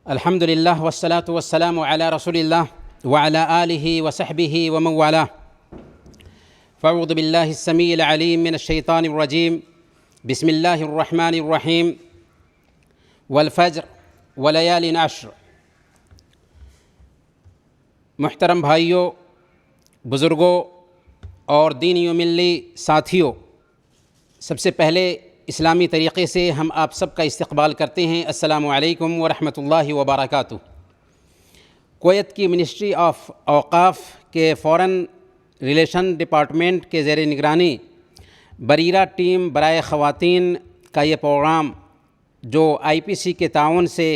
الحمد للہ والصلاة والسلام علی رسول اللہ وعلی آلہ وصحبہ ومن والاه. فاعوذ باللہ السمیع العلیم من الشیطان الرجیم. بسم اللہ الرحمن الرحیم. والفجر ولیال عشر. محترم بھائیوں، بزرگوں اور دینی و ملی ساتھیوں، سب سے پہلے اسلامی طریقے سے ہم آپ سب کا استقبال کرتے ہیں. السلام علیکم ورحمۃ اللہ وبرکاتہ. کویت کی منسٹری آف اوقاف کے فورن ریلیشن ڈپارٹمنٹ کے زیر نگرانی بریرہ ٹیم برائے خواتین کا یہ پروگرام جو IPC کے تعاون سے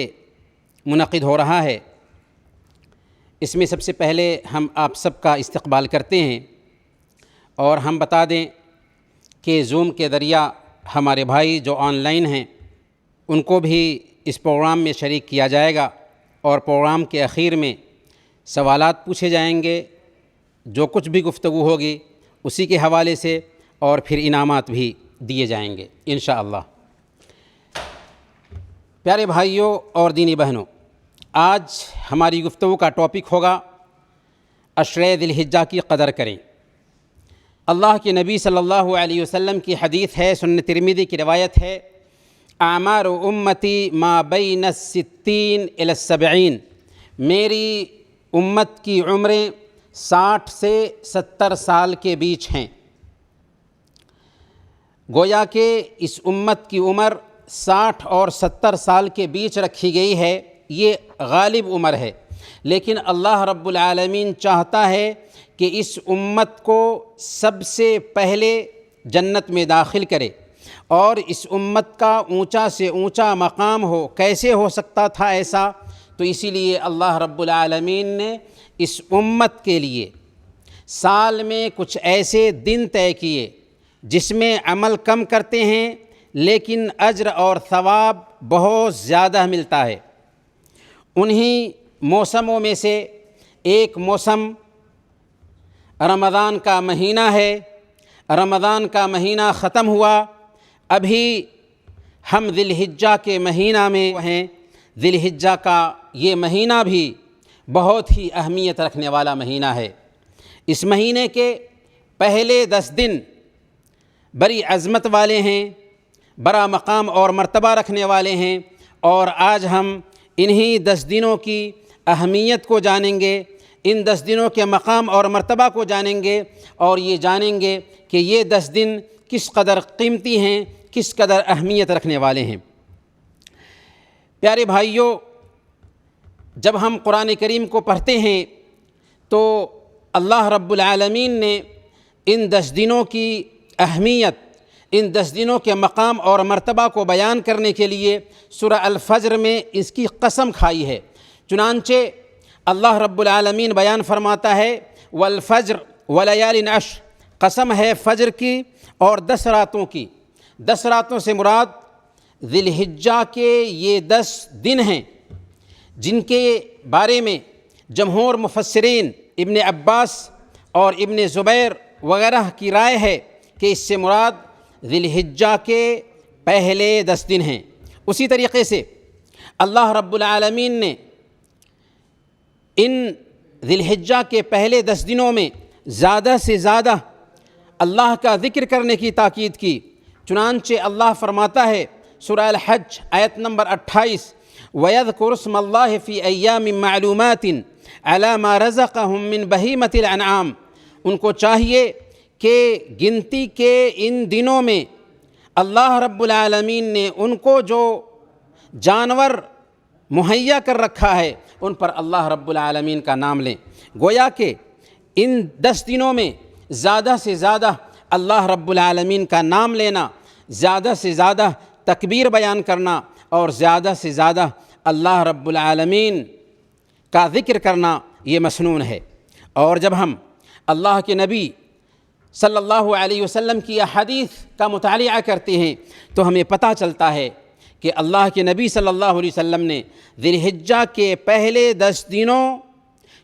منعقد ہو رہا ہے، اس میں سب سے پہلے ہم آپ سب کا استقبال کرتے ہیں اور ہم بتا دیں کہ زوم کے ذریعہ ہمارے بھائی جو آن لائن ہیں ان کو بھی اس پروگرام میں شریک کیا جائے گا اور پروگرام کے اخیر میں سوالات پوچھے جائیں گے، جو کچھ بھی گفتگو ہوگی اسی کے حوالے سے، اور پھر انعامات بھی دیے جائیں گے انشاءاللہ. پیارے بھائیوں اور دینی بہنوں، آج ہماری گفتگو کا ٹاپک ہوگا عشرہ ذی الحجہ کی قدر کریں. اللہ کے نبی صلی اللہ علیہ وسلم کی حدیث ہے، سنن ترمذی کی روایت ہے، اعمار امتی ما بین 60 الی 70. میری امت کی عمریں 60 سے 70 سال کے بیچ ہیں. گویا کہ اس امت کی عمر 60 اور 70 سال کے بیچ رکھی گئی ہے. یہ غالب عمر ہے، لیکن اللہ رب العالمین چاہتا ہے کہ اس امت کو سب سے پہلے جنت میں داخل کرے اور اس امت کا اونچا سے اونچا مقام ہو. کیسے ہو سکتا تھا ایسا؟ تو اسی لیے اللہ رب العالمین نے اس امت کے لیے سال میں کچھ ایسے دن طے کیے جس میں عمل کم کرتے ہیں لیکن اجر اور ثواب بہت زیادہ ملتا ہے. انہی موسموں میں سے ایک موسم رمضان کا مہینہ ہے. رمضان کا مہینہ ختم ہوا، ابھی ہم ذی الحجہ کے مہینہ میں ہیں. ذی الحجہ کا یہ مہینہ بھی بہت ہی اہمیت رکھنے والا مہینہ ہے. اس مہینے کے پہلے 10 دن بڑی عظمت والے ہیں، بڑا مقام اور مرتبہ رکھنے والے ہیں، اور آج ہم انہی 10 دنوں کی اہمیت کو جانیں گے، ان 10 دنوں کے مقام اور مرتبہ کو جانیں گے، اور یہ جانیں گے کہ یہ 10 دن کس قدر قیمتی ہیں، کس قدر اہمیت رکھنے والے ہیں. پیارے بھائیوں، جب ہم قرآن کریم کو پڑھتے ہیں تو اللہ رب العالمین نے ان 10 دنوں کی اہمیت، ان 10 دنوں کے مقام اور مرتبہ کو بیان کرنے کے لیے سورہ الفجر میں اس کی قسم کھائی ہے. چنانچہ اللہ رب العالمین بیان فرماتا ہے، والفجر ولیال عشر. قسم ہے فجر کی اور 10 راتوں کی. 10 راتوں سے مراد ذی الحجہ کے یہ 10 دن ہیں جن کے بارے میں جمہور مفسرین ابن عباس اور ابن زبیر وغیرہ کی رائے ہے کہ اس سے مراد ذی الحجہ کے پہلے 10 دن ہیں. اسی طریقے سے اللہ رب العالمین نے ان ذی الحجہ کے پہلے 10 دنوں میں زیادہ سے زیادہ اللہ کا ذکر کرنے کی تاکید کی. چنانچہ اللہ فرماتا ہے سورہ الحج آیت نمبر 28، وَيَذْكُرُ اسْمَ اللَّهِ فِي أَيَّامٍ مَّعْلُومَاتٍ عَلَىٰ مَا رَزَقَهُم مِّن بَهِيمَةِ الْأَنْعَامِ. ان کو چاہیے کہ گنتی کے ان دنوں میں اللہ رب العالمین نے ان کو جو جانور مہیا کر رکھا ہے ان پر اللہ رب العالمین کا نام لیں. گویا کہ ان 10 دنوں میں زیادہ سے زیادہ اللہ رب العالمین کا نام لینا، زیادہ سے زیادہ تکبیر بیان کرنا اور زیادہ سے زیادہ اللہ رب العالمین کا ذکر کرنا یہ مسنون ہے. اور جب ہم اللہ کے نبی صلی اللہ علیہ وسلم کی احادیث کا مطالعہ کرتے ہیں تو ہمیں پتہ چلتا ہے کہ اللہ کے نبی صلی اللہ علیہ وسلم نے ذی الحجہ کے پہلے 10 دنوں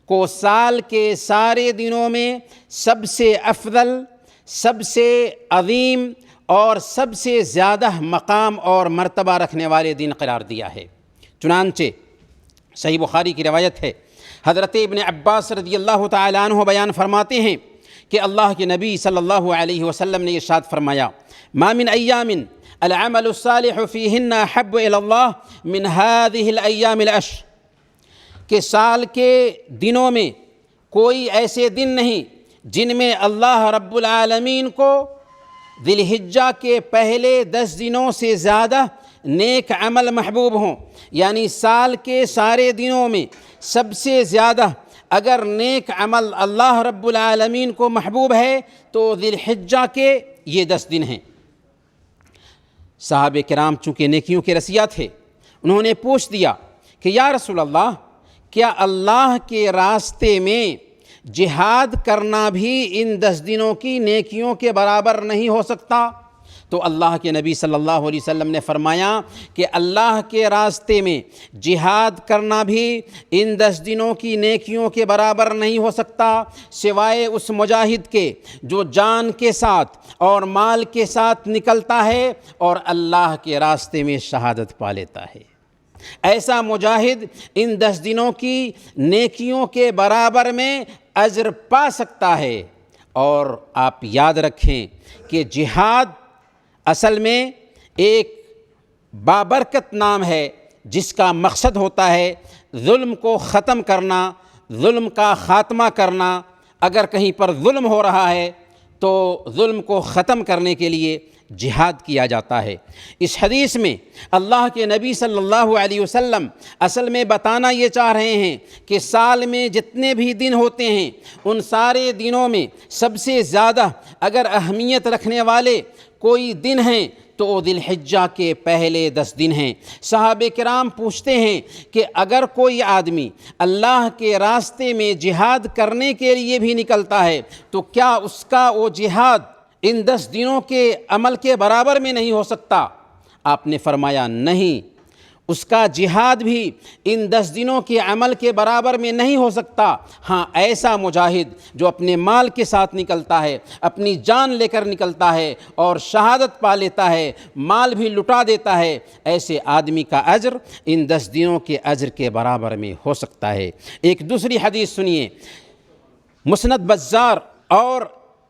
کو سال کے سارے دنوں میں سب سے افضل، سب سے عظیم اور سب سے زیادہ مقام اور مرتبہ رکھنے والے دن قرار دیا ہے. چنانچہ صحیح بخاری کی روایت ہے، حضرت ابن عباس رضی اللہ تعالیٰ عنہ بیان فرماتے ہیں کہ اللہ کے نبی صلی اللہ علیہ وسلم نے ارشاد فرمایا، ما من ایام العمل الصالح فیہن احب الی اللہ من هذه الایام العشر، کہ سال کے دنوں میں کوئی ایسے دن نہیں جن میں اللہ رب العالمین کو ذی الحجہ کے پہلے 10 دنوں سے زیادہ نیک عمل محبوب ہوں۔ یعنی سال کے سارے دنوں میں سب سے زیادہ اگر نیک عمل اللہ رب العالمین کو محبوب ہے تو ذی الحجہ کے یہ 10 دن ہیں۔ صحابہ کرام چونکہ نیکیوں کے رسیا تھے، انہوں نے پوچھ دیا کہ یا رسول اللہ، کیا اللہ کے راستے میں جہاد کرنا بھی ان 10 دنوں کی نیکیوں کے برابر نہیں ہو سکتا؟ تو اللہ کے نبی صلی اللہ علیہ وسلم نے فرمایا کہ اللہ کے راستے میں جہاد کرنا بھی ان 10 دنوں کی نیکیوں کے برابر نہیں ہو سکتا، سوائے اس مجاہد کے جو جان کے ساتھ اور مال کے ساتھ نکلتا ہے اور اللہ کے راستے میں شہادت پا لیتا ہے۔ ایسا مجاہد ان 10 دنوں کی نیکیوں کے برابر میں اجر پا سکتا ہے۔ اور آپ یاد رکھیں کہ جہاد اصل میں ایک بابرکت نام ہے جس کا مقصد ہوتا ہے ظلم کو ختم کرنا، ظلم کا خاتمہ کرنا۔ اگر کہیں پر ظلم ہو رہا ہے تو ظلم کو ختم کرنے کے لیے جہاد کیا جاتا ہے۔ اس حدیث میں اللہ کے نبی صلی اللہ علیہ وسلم اصل میں بتانا یہ چاہ رہے ہیں کہ سال میں جتنے بھی دن ہوتے ہیں ان سارے دنوں میں سب سے زیادہ اگر اہمیت رکھنے والے کوئی دن ہیں تو وہ ذی الحجہ کے پہلے 10 دن ہیں۔ صحابہ کرام پوچھتے ہیں کہ اگر کوئی آدمی اللہ کے راستے میں جہاد کرنے کے لیے بھی نکلتا ہے تو کیا اس کا وہ جہاد ان 10 دنوں کے عمل کے برابر میں نہیں ہو سکتا؟ آپ نے فرمایا نہیں، اس کا جہاد بھی ان 10 دنوں کے عمل کے برابر میں نہیں ہو سکتا۔ ہاں، ایسا مجاہد جو اپنے مال کے ساتھ نکلتا ہے، اپنی جان لے کر نکلتا ہے اور شہادت پا لیتا ہے، مال بھی لٹا دیتا ہے، ایسے آدمی کا اجر ان 10 دنوں کے اجر کے برابر میں ہو سکتا ہے۔ ایک دوسری حدیث سنیے، مسند بزار اور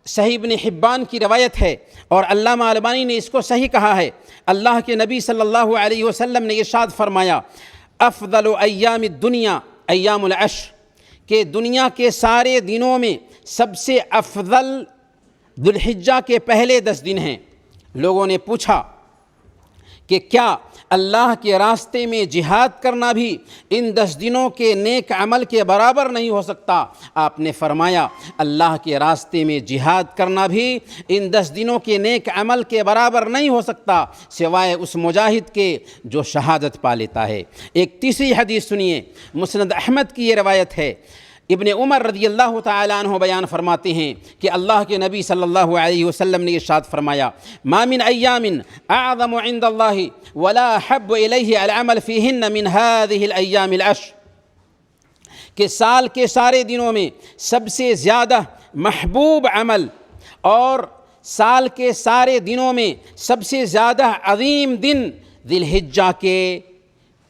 صحیح ابن حبان کی روایت ہے اور علامہ البانی نے اس کو صحیح کہا ہے۔ اللہ کے نبی صلی اللہ علیہ وسلم نے ارشاد فرمایا، افضل ایام الدنیا ایام العشر، کہ دنیا کے سارے دنوں میں سب سے افضل ذی الحجہ کے پہلے 10 دن ہیں۔ لوگوں نے پوچھا کہ کیا اللہ کے راستے میں جہاد کرنا بھی ان 10 دنوں کے نیک عمل کے برابر نہیں ہو سکتا؟ آپ نے فرمایا اللہ کے راستے میں جہاد کرنا بھی ان 10 دنوں کے نیک عمل کے برابر نہیں ہو سکتا، سوائے اس مجاہد کے جو شہادت پا لیتا ہے۔ ایک تیسری حدیث سنیے، مسند احمد کی یہ روایت ہے۔ ابن عمر رضی اللہ تعالیٰ عنہ بیان فرماتے ہیں کہ اللہ کے نبی صلی اللہ علیہ وسلم نے ارشاد فرمایا، ما من ایام اعظم عند اللہ ولا احب الیہ العمل فیہن من هذه الایام العشر، کہ سال کے سارے دنوں میں سب سے زیادہ محبوب عمل اور سال کے سارے دنوں میں سب سے زیادہ عظیم دن ذی الحجہ کے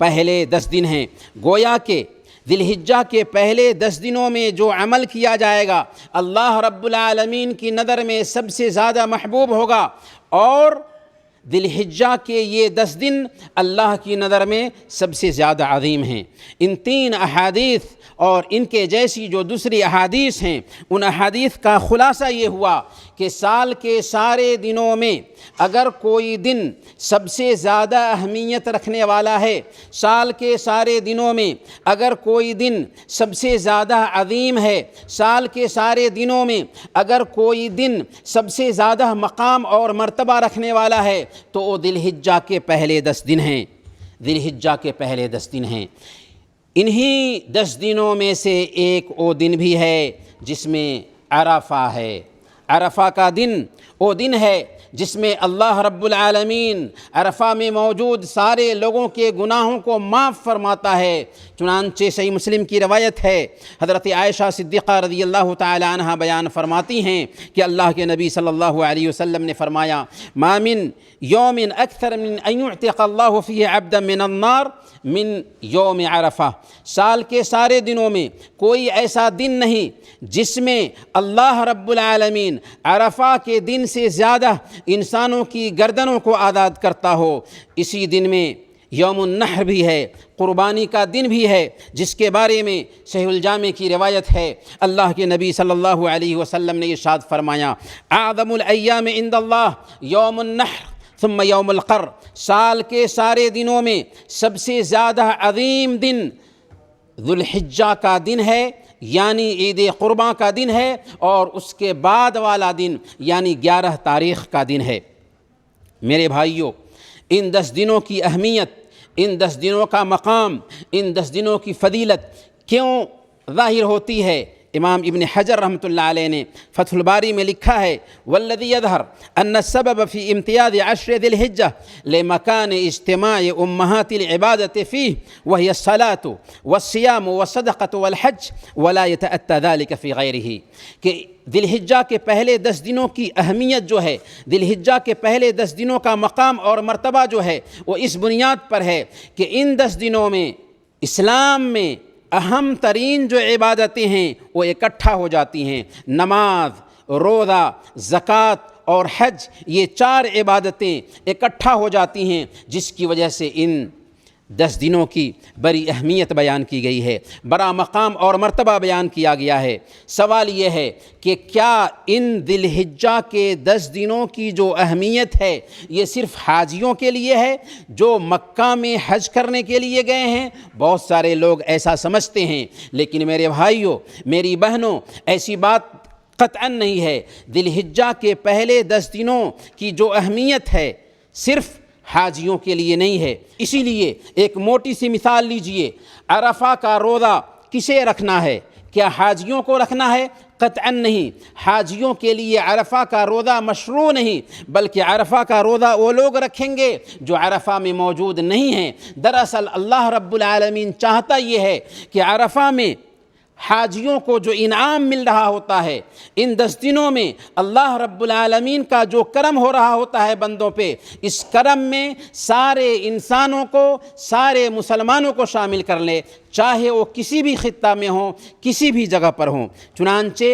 پہلے 10 دن ہیں۔ گویا کہ ذی الحجہ کے پہلے 10 دنوں میں جو عمل کیا جائے گا اللہ رب العالمین کی نظر میں سب سے زیادہ محبوب ہوگا، اور ذی الحجہ کے یہ 10 دن اللہ کی نظر میں سب سے زیادہ عظیم ہیں۔ ان 3 احادیث اور ان کے جیسی جو دوسری احادیث ہیں، ان احادیث کا خلاصہ یہ ہوا کہ سال کے سارے دنوں میں اگر کوئی دن سب سے زیادہ اہمیت رکھنے والا ہے، سال کے سارے دنوں میں اگر کوئی دن سب سے زیادہ عظیم ہے، سال کے سارے دنوں میں اگر کوئی دن سب سے زیادہ مقام اور مرتبہ رکھنے والا ہے تو وہ ذی الحجہ کے پہلے 10 دن ہیں۔ ذی الحجہ کے پہلے 10 دن ہیں۔ انہی 10 دنوں میں سے ایک وہ دن بھی ہے جس میں عرفہ ہے۔ عرفہ کا دن وہ دن ہے جس میں اللہ رب العالمین عرفہ میں موجود سارے لوگوں کے گناہوں کو معاف فرماتا ہے۔ چنانچہ صحیح مسلم کی روایت ہے، حضرت عائشہ صدیقہ رضی اللہ تعالی عنہ بیان فرماتی ہیں کہ اللہ کے نبی صلی اللہ علیہ وسلم نے فرمایا، ما من یوم اکثر من ان یعتق اللہ فیہ عبدا من النار من یوم عرفہ، سال کے سارے دنوں میں کوئی ایسا دن نہیں جس میں اللہ رب العالمین عرفہ کے دن سے زیادہ انسانوں کی گردنوں کو آزاد کرتا ہو۔ اسی دن میں یوم النحر بھی ہے، قربانی کا دن بھی ہے، جس کے بارے میں صحیح الجامع کی روایت ہے، اللہ کے نبی صلی اللہ علیہ وسلم نے ارشاد فرمایا، اعظم الایام عند اللہ یوم النحر ثم یوم القر، سال کے سارے دنوں میں سب سے زیادہ عظیم دن ذوالحجہ کا دن ہے، یعنی عید قرباں کا دن ہے، اور اس کے بعد والا دن یعنی 11 تاریخ کا دن ہے۔ میرے بھائیوں، ان 10 دنوں کی اہمیت، ان 10 دنوں کا مقام، ان 10 دنوں کی فضیلت کیوں ظاہر ہوتی ہے؟ امام ابن حجر رحمۃ اللہ علیہ نے فتح الباری میں لکھا ہے، والذی یظہر ان السبب فی امتیاز عشر ذی الحجہ لمکان اجتماع امہات العبادۃ فیہ وہی الصلاۃ والصیام والصدقۃ والحج ولا یتأتی ذلک فی غیرہ، کہ ذی الحجہ کے پہلے 10 دنوں کی اہمیت جو ہے، ذی الحجہ کے پہلے 10 دنوں کا مقام اور مرتبہ جو ہے وہ اس بنیاد پر ہے کہ ان 10 دنوں میں اسلام میں اہم ترین جو عبادتیں ہیں وہ اکٹھا ہو جاتی ہیں۔ نماز، روزہ، زکوٰۃ اور حج، یہ 4 عبادتیں اکٹھا ہو جاتی ہیں، جس کی وجہ سے ان 10 دنوں کی بڑی اہمیت بیان کی گئی ہے، بڑا مقام اور مرتبہ بیان کیا گیا ہے۔ سوال یہ ہے کہ کیا ان ذی الحجہ کے 10 دنوں کی جو اہمیت ہے یہ صرف حاجیوں کے لیے ہے جو مکہ میں حج کرنے کے لیے گئے ہیں؟ بہت سارے لوگ ایسا سمجھتے ہیں، لیکن میرے بھائیوں، میری بہنوں، ایسی بات قطعاً نہیں ہے۔ ذی الحجہ کے پہلے 10 دنوں کی جو اہمیت ہے صرف حاجیوں کے لیے نہیں ہے۔ اسی لیے ایک موٹی سی مثال لیجئے، عرفہ کا روزہ کسے رکھنا ہے؟ کیا حاجیوں کو رکھنا ہے؟ قطعاً نہیں، حاجیوں کے لیے عرفہ کا روزہ مشروع نہیں، بلکہ عرفہ کا روزہ وہ لوگ رکھیں گے جو عرفہ میں موجود نہیں ہیں۔ دراصل اللہ رب العالمین چاہتا یہ ہے کہ عرفہ میں حاجیوں کو جو انعام مل رہا ہوتا ہے، ان 10 دنوں میں اللہ رب العالمین کا جو کرم ہو رہا ہوتا ہے بندوں پہ، اس کرم میں سارے انسانوں کو، سارے مسلمانوں کو شامل کر لے، چاہے وہ کسی بھی خطہ میں ہوں، کسی بھی جگہ پر ہوں۔ چنانچہ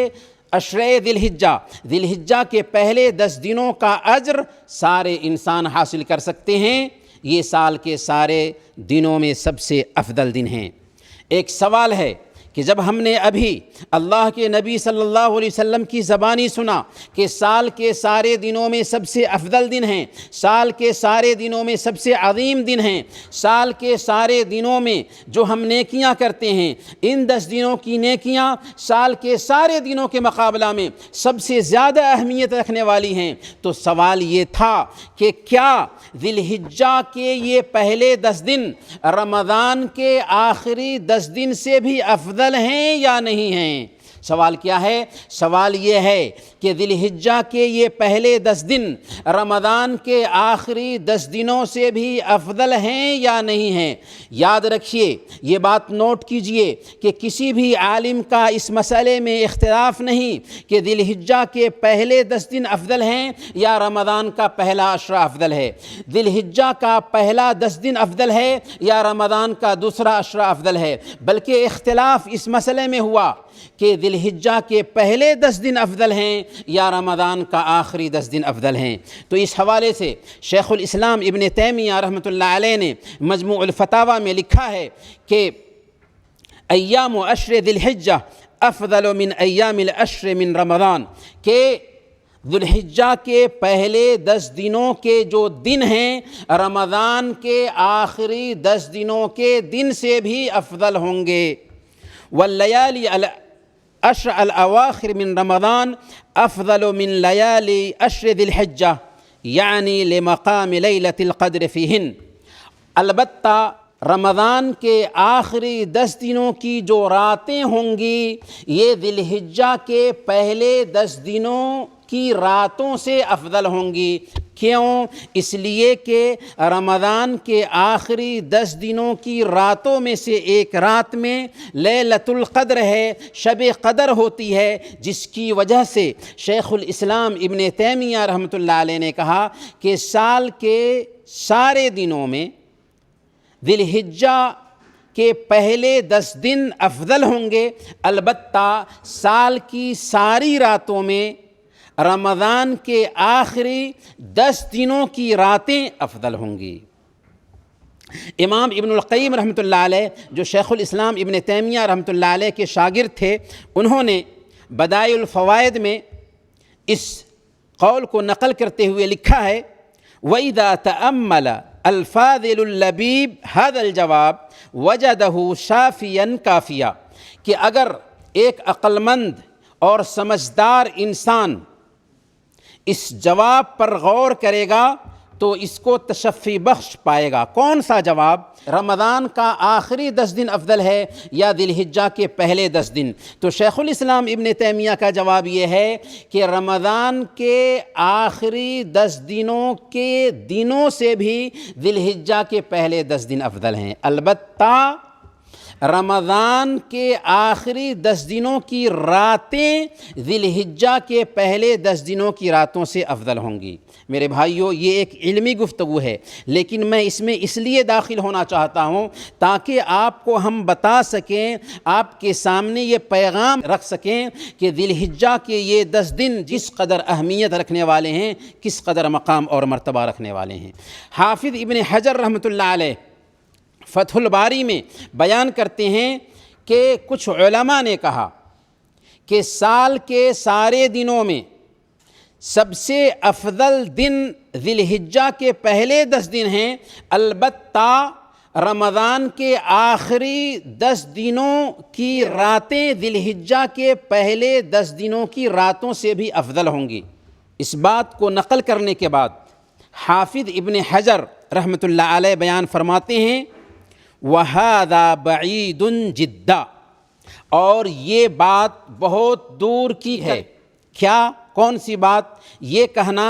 عشرۂ ذی الحجہ کے پہلے 10 دنوں کا اجر سارے انسان حاصل کر سکتے ہیں۔ یہ سال کے سارے دنوں میں سب سے افضل دن ہیں۔ ایک سوال ہے کہ جب ہم نے ابھی اللہ کے نبی صلی اللہ علیہ وسلم کی زبانی سنا کہ سال کے سارے دنوں میں سب سے افضل دن ہیں، سال کے سارے دنوں میں سب سے عظیم دن ہیں، سال کے سارے دنوں میں جو ہم نیکیاں کرتے ہیں، ان 10 دنوں کی نیکیاں سال کے سارے دنوں کے مقابلہ میں سب سے زیادہ اہمیت رکھنے والی ہیں، تو سوال یہ تھا کہ کیا ذی الحجہ کے یہ پہلے 10 دن رمضان کے آخری 10 دن سے بھی افضل ہیں یا نہیں ہیں؟ سوال کیا ہے؟ سوال یہ ہے کہ ذی الحجہ کے یہ پہلے 10 دن رمضان کے آخری 10 دنوں سے بھی افضل ہیں یا نہیں ہیں؟ یاد رکھیے، یہ بات نوٹ کیجئے کہ کسی بھی عالم کا اس مسئلے میں اختلاف نہیں کہ ذی الحجہ کے پہلے 10 دن افضل ہیں یا رمضان کا پہلا عشرہ افضل ہے، ذی الحجہ کا پہلا 10 دن افضل ہے یا رمضان کا دوسرا عشرہ افضل ہے، بلکہ اختلاف اس مسئلے میں ہوا کہ ذی الحجہ کے پہلے 10 دن افضل ہیں یا رمضان کا آخری 10 دن افضل ہیں۔ تو اس حوالے سے شیخ الاسلام ابن تیمیہ رحمۃ اللہ علیہ نے مجموع الفتاوی میں لکھا ہے کہ ایام عشر ذی الحجہ افضل من ایام العشر من رمضان، کہ ذی الحجہ کے پہلے 10 دنوں کے جو دن ہیں رمضان کے آخری 10 دنوں کے دن سے بھی افضل ہوں گے۔ واللیالی العشر الاواخر من رمضان افضل من لیالی عشر ذی الحجہ یعنی لمقام لیلۃ القدر فیہن، البتہ رمضان کے آخری 10 دنوں کی جو راتیں ہوں گی یہ ذی الحجہ کے پہلے 10 دنوں کی راتوں سے افضل ہوں گی۔ کیوں؟ اس لیے کہ رمضان کے آخری 10 دنوں کی راتوں میں سے ایک رات میں لیلۃ القدر ہے، شب قدر ہوتی ہے، جس کی وجہ سے شیخ الاسلام ابن تیمیہ رحمۃ اللہ علیہ نے کہا کہ سال کے سارے دنوں میں ذی الحجہ کے پہلے 10 دن افضل ہوں گے، البتہ سال کی ساری راتوں میں رمضان کے آخری 10 دنوں کی راتیں افضل ہوں گی۔ امام ابن القیم رحمۃ اللہ علیہ، جو شیخ الاسلام ابن تیمیہ رحمۃ اللہ علیہ کے شاگرد تھے، انہوں نے بدائع الفوائد میں اس قول کو نقل کرتے ہوئے لکھا ہے، وَإِذَا تَأَمَّلَ الْفَاضِلُ اللَّبِيبُ هَذَا الْجَوَابَ وَجَدَهُ شَافِيًا كَافِيًا، کہ اگر ایک عقل مند اور سمجھدار انسان اس جواب پر غور کرے گا تو اس کو تشفی بخش پائے گا۔ کون سا جواب؟ رمضان کا آخری 10 دن افضل ہے یا ذی الحجہ کے پہلے 10 دن؟ تو شیخ الاسلام ابن تیمیہ کا جواب یہ ہے کہ رمضان کے آخری 10 دنوں کے دنوں سے بھی ذی الحجہ کے پہلے 10 دن افضل ہیں، البتہ رمضان کے آخری 10 دنوں کی راتیں ذی الحجہ کے پہلے 10 دنوں کی راتوں سے افضل ہوں گی۔ میرے بھائیو، یہ ایک علمی گفتگو ہے، لیکن میں اس میں اس لیے داخل ہونا چاہتا ہوں تاکہ آپ کو ہم بتا سکیں، آپ کے سامنے یہ پیغام رکھ سکیں کہ ذی الحجہ کے یہ 10 دن جس قدر اہمیت رکھنے والے ہیں، کس قدر مقام اور مرتبہ رکھنے والے ہیں۔ حافظ ابن حجر رحمۃ اللہ علیہ فتح الباری میں بیان کرتے ہیں کہ کچھ علماء نے کہا کہ سال کے سارے دنوں میں سب سے افضل دن ذی الحجہ کے پہلے 10 دن ہیں، البتہ رمضان کے آخری 10 دنوں کی راتیں ذی الحجہ کے پہلے 10 دنوں کی راتوں سے بھی افضل ہوں گی۔ اس بات کو نقل کرنے کے بعد حافظ ابن حجر رحمۃ اللہ علیہ بیان فرماتے ہیں، وَهَذَا بَعِيدٌ جِدًّا، اور یہ بات بہت دور کی ہے۔ کیا؟ کون سی بات؟ یہ کہنا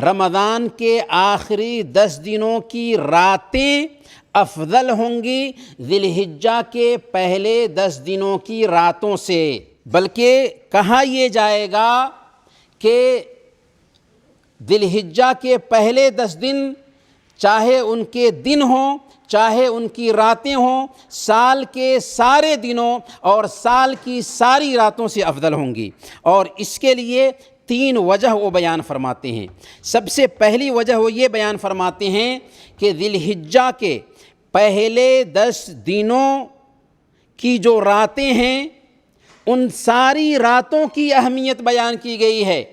رمضان کے آخری 10 دنوں کی راتیں افضل ہوں گی ذی الحجہ کے پہلے 10 دنوں کی راتوں سے، بلکہ کہا یہ جائے گا کہ ذی الحجہ کے پہلے 10 دن چاہے ان کے دن ہوں چاہے ان کی راتیں ہوں، سال کے سارے دنوں اور سال کی ساری راتوں سے افضل ہوں گی، اور اس کے لیے 3 وجہ وہ بیان فرماتے ہیں۔ سب سے پہلی وجہ وہ یہ بیان فرماتے ہیں کہ ذی الحجہ کے پہلے 10 دنوں کی جو راتیں ہیں ان ساری راتوں کی اہمیت بیان کی گئی ہے،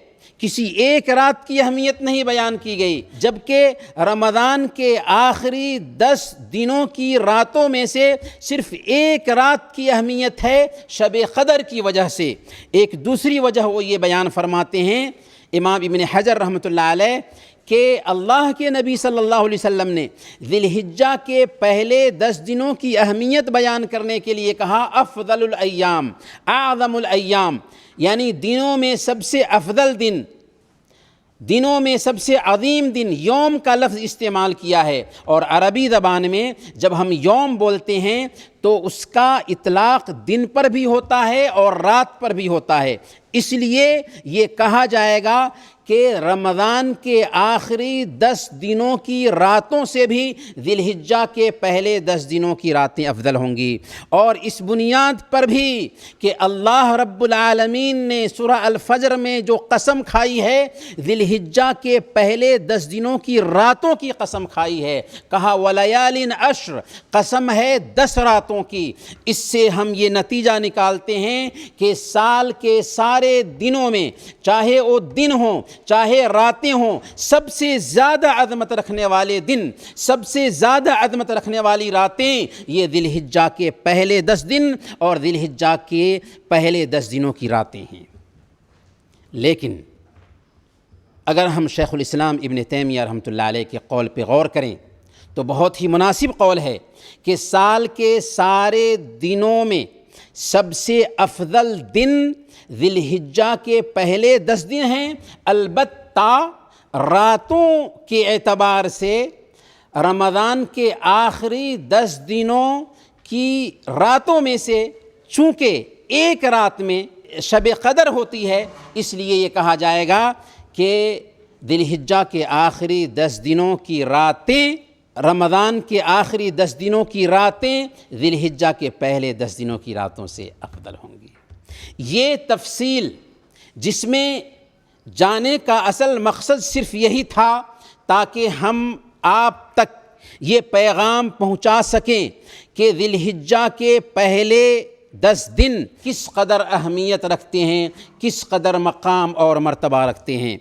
کسی ایک رات کی اہمیت نہیں بیان کی گئی، جبکہ رمضان کے آخری 10 دنوں کی راتوں میں سے صرف ایک رات کی اہمیت ہے شب قدر کی وجہ سے۔ ایک دوسری وجہ وہ یہ بیان فرماتے ہیں امام ابن حجر رحمۃ اللہ علیہ کہ اللہ کے نبی صلی اللہ علیہ وسلم نے ذی الحجہ کے پہلے 10 دنوں کی اہمیت بیان کرنے کے لیے کہا افضل الایام، اعظم الایام، یعنی دنوں میں سب سے افضل دن، دنوں میں سب سے عظیم دن، یوم کا لفظ استعمال کیا ہے، اور عربی زبان میں جب ہم یوم بولتے ہیں تو اس کا اطلاق دن پر بھی ہوتا ہے اور رات پر بھی ہوتا ہے، اس لیے یہ کہا جائے گا کہ رمضان کے آخری 10 دنوں کی راتوں سے بھی ذی الحجہ کے پہلے 10 دنوں کی راتیں افضل ہوں گی، اور اس بنیاد پر بھی کہ اللہ رب العالمین نے سورہ الفجر میں جو قسم کھائی ہے ذی الحجہ کے پہلے 10 دنوں کی راتوں کی قسم کھائی ہے، کہا وَلَيَالٍ عَشْرٍ، قسم ہے 10 راتوں کی۔ اس سے ہم یہ نتیجہ نکالتے ہیں کہ سال کے سارے دنوں میں چاہے وہ دن ہوں چاہے راتیں ہوں، سب سے زیادہ عظمت رکھنے والے دن، سب سے زیادہ عظمت رکھنے والی راتیں یہ ذی الحجہ کے پہلے 10 دن اور ذی الحجہ کے پہلے 10 دنوں کی راتیں ہیں۔ لیکن اگر ہم شیخ الاسلام ابن تیمیہ رحمۃ اللہ علیہ کے قول پہ غور کریں تو بہت ہی مناسب قول ہے کہ سال کے سارے دنوں میں سب سے افضل دن ذی الحجہ کے پہلے 10 دن ہیں، البتہ راتوں کے اعتبار سے رمضان کے آخری 10 دنوں کی راتوں میں سے چونکہ ایک رات میں شب قدر ہوتی ہے، اس لیے یہ کہا جائے گا کہ ذی الحجہ کے آخری 10 دنوں کی راتیں رمضان کے آخری 10 دنوں کی راتیں ذی الحجہ کے پہلے 10 دنوں کی راتوں سے افضل ہوں گی۔ یہ تفصیل جس میں جانے کا اصل مقصد صرف یہی تھا تاکہ ہم آپ تک یہ پیغام پہنچا سکیں کہ ذی الحجہ کے پہلے 10 دن کس قدر اہمیت رکھتے ہیں، کس قدر مقام اور مرتبہ رکھتے ہیں۔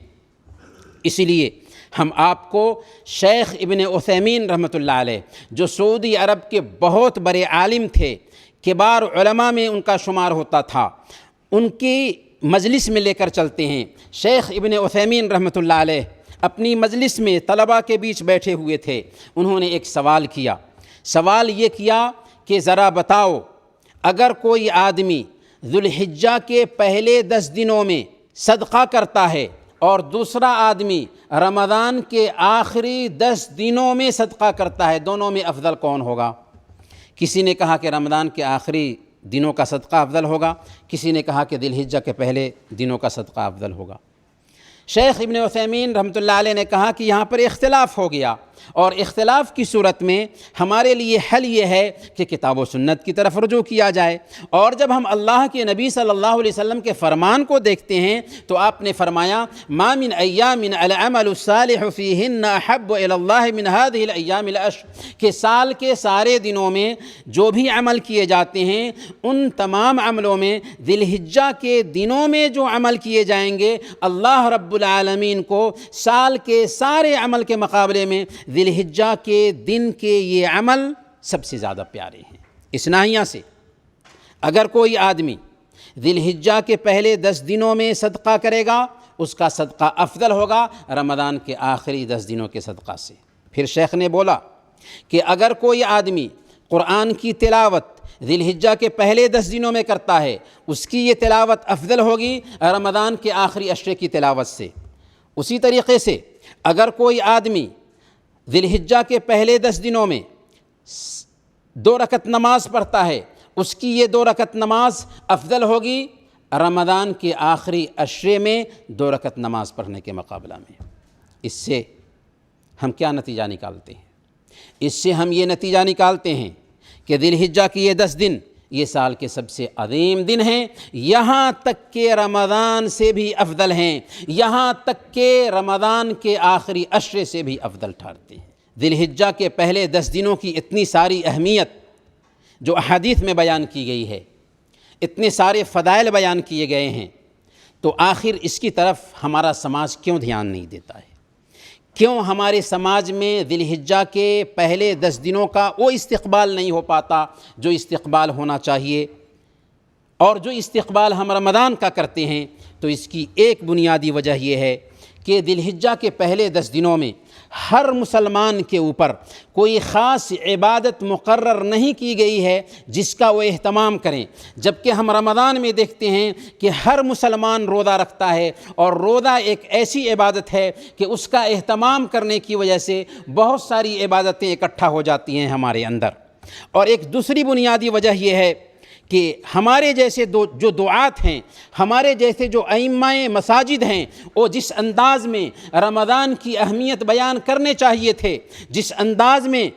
اس لیے ہم آپ کو شیخ ابن عثیمین رحمۃ اللہ علیہ، جو سعودی عرب کے بہت بڑے عالم تھے، کبار علماء میں ان کا شمار ہوتا تھا، ان کی مجلس میں لے کر چلتے ہیں۔ شیخ ابن عثیمین رحمۃ اللہ علیہ اپنی مجلس میں طلباء کے بیچ بیٹھے ہوئے تھے۔ انہوں نے ایک سوال کیا۔ سوال یہ کیا کہ ذرا بتاؤ، اگر کوئی آدمی ذی الحجہ کے پہلے 10 دنوں میں صدقہ کرتا ہے اور دوسرا آدمی رمضان کے آخری 10 دنوں میں صدقہ کرتا ہے، دونوں میں افضل کون ہوگا؟ کسی نے کہا کہ رمضان کے آخری دنوں کا صدقہ افضل ہوگا، کسی نے کہا کہ ذی الحجہ کے پہلے دنوں کا صدقہ افضل ہوگا۔ شیخ ابن عثیمین رحمۃ اللہ علیہ نے کہا کہ یہاں پر اختلاف ہو گیا، اور اختلاف کی صورت میں ہمارے لیے حل یہ ہے کہ کتاب و سنت کی طرف رجوع کیا جائے۔ اور جب ہم اللہ کے نبی صلی اللہ علیہ وسلم کے فرمان کو دیکھتے ہیں تو آپ نے فرمایا ما من ایام العمل الصالح فیہن احب الی اللہ من هذه الایام العشر، کہ سال کے سارے دنوں میں جو بھی عمل کیے جاتے ہیں ان تمام عملوں میں ذی الحجہ کے دنوں میں جو عمل کیے جائیں گے اللہ رب العالمین کو سال کے سارے عمل کے مقابلے میں ذی الحجہ کے دن کے یہ عمل سب سے زیادہ پیارے ہیں۔ اس ناحیہ سے اگر کوئی آدمی ذی الحجہ کے پہلے 10 دنوں میں صدقہ کرے گا، اس کا صدقہ افضل ہوگا رمضان کے آخری 10 دنوں کے صدقہ سے۔ پھر شیخ نے بولا کہ اگر کوئی آدمی قرآن کی تلاوت ذی الحجہ کے پہلے 10 دنوں میں کرتا ہے، اس کی یہ تلاوت افضل ہوگی رمضان کے آخری عشرے کی تلاوت سے۔ اسی طریقے سے اگر کوئی آدمی ذی الحجہ کے پہلے 10 دنوں میں 2 رکعت نماز پڑھتا ہے، اس کی یہ 2 رکعت نماز افضل ہوگی رمضان کے آخری عشرے میں 2 رکعت نماز پڑھنے کے مقابلہ میں۔ اس سے ہم کیا نتیجہ نکالتے ہیں؟ اس سے ہم یہ نتیجہ نکالتے ہیں کہ ذی الحجہ کی یہ 10 دن یہ سال کے سب سے عظیم دن ہیں، یہاں تک کہ رمضان سے بھی افضل ہیں، یہاں تک کہ رمضان کے آخری عشرے سے بھی افضل ٹھہرتے ہیں۔ ذی الحجہ کے پہلے 10 دنوں کی اتنی ساری اہمیت جو احادیث میں بیان کی گئی ہے، اتنے سارے فضائل بیان کیے گئے ہیں، تو آخر اس کی طرف ہمارا سماج کیوں دھیان نہیں دیتا ہے؟ کیوں ہمارے سماج میں ذی الحجہ کے پہلے 10 دنوں کا وہ استقبال نہیں ہو پاتا جو استقبال ہونا چاہیے؟ اور جو استقبال ہم رمضان کا کرتے ہیں تو اس کی ایک بنیادی وجہ یہ ہے کہ ذی الحجہ کے پہلے 10 دنوں میں ہر مسلمان کے اوپر کوئی خاص عبادت مقرر نہیں کی گئی ہے جس کا وہ اہتمام کریں، جبکہ ہم رمضان میں دیکھتے ہیں کہ ہر مسلمان روزہ رکھتا ہے، اور روزہ ایک ایسی عبادت ہے کہ اس کا اہتمام کرنے کی وجہ سے بہت ساری عبادتیں اکٹھا ہو جاتی ہیں ہمارے اندر۔ اور ایک دوسری بنیادی وجہ یہ ہے کہ ہمارے جیسے جو دعات ہیں، ہمارے جیسے جو ائمہ مساجد ہیں، وہ جس انداز میں رمضان کی اہمیت بیان کرنے چاہیے تھے، جس انداز میں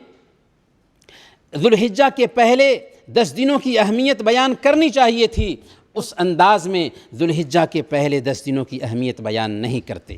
ذی الحجہ کے پہلے 10 دنوں کی اہمیت بیان کرنی چاہیے تھی، اس انداز میں ذی الحجہ کے پہلے 10 دنوں کی اہمیت بیان نہیں کرتے۔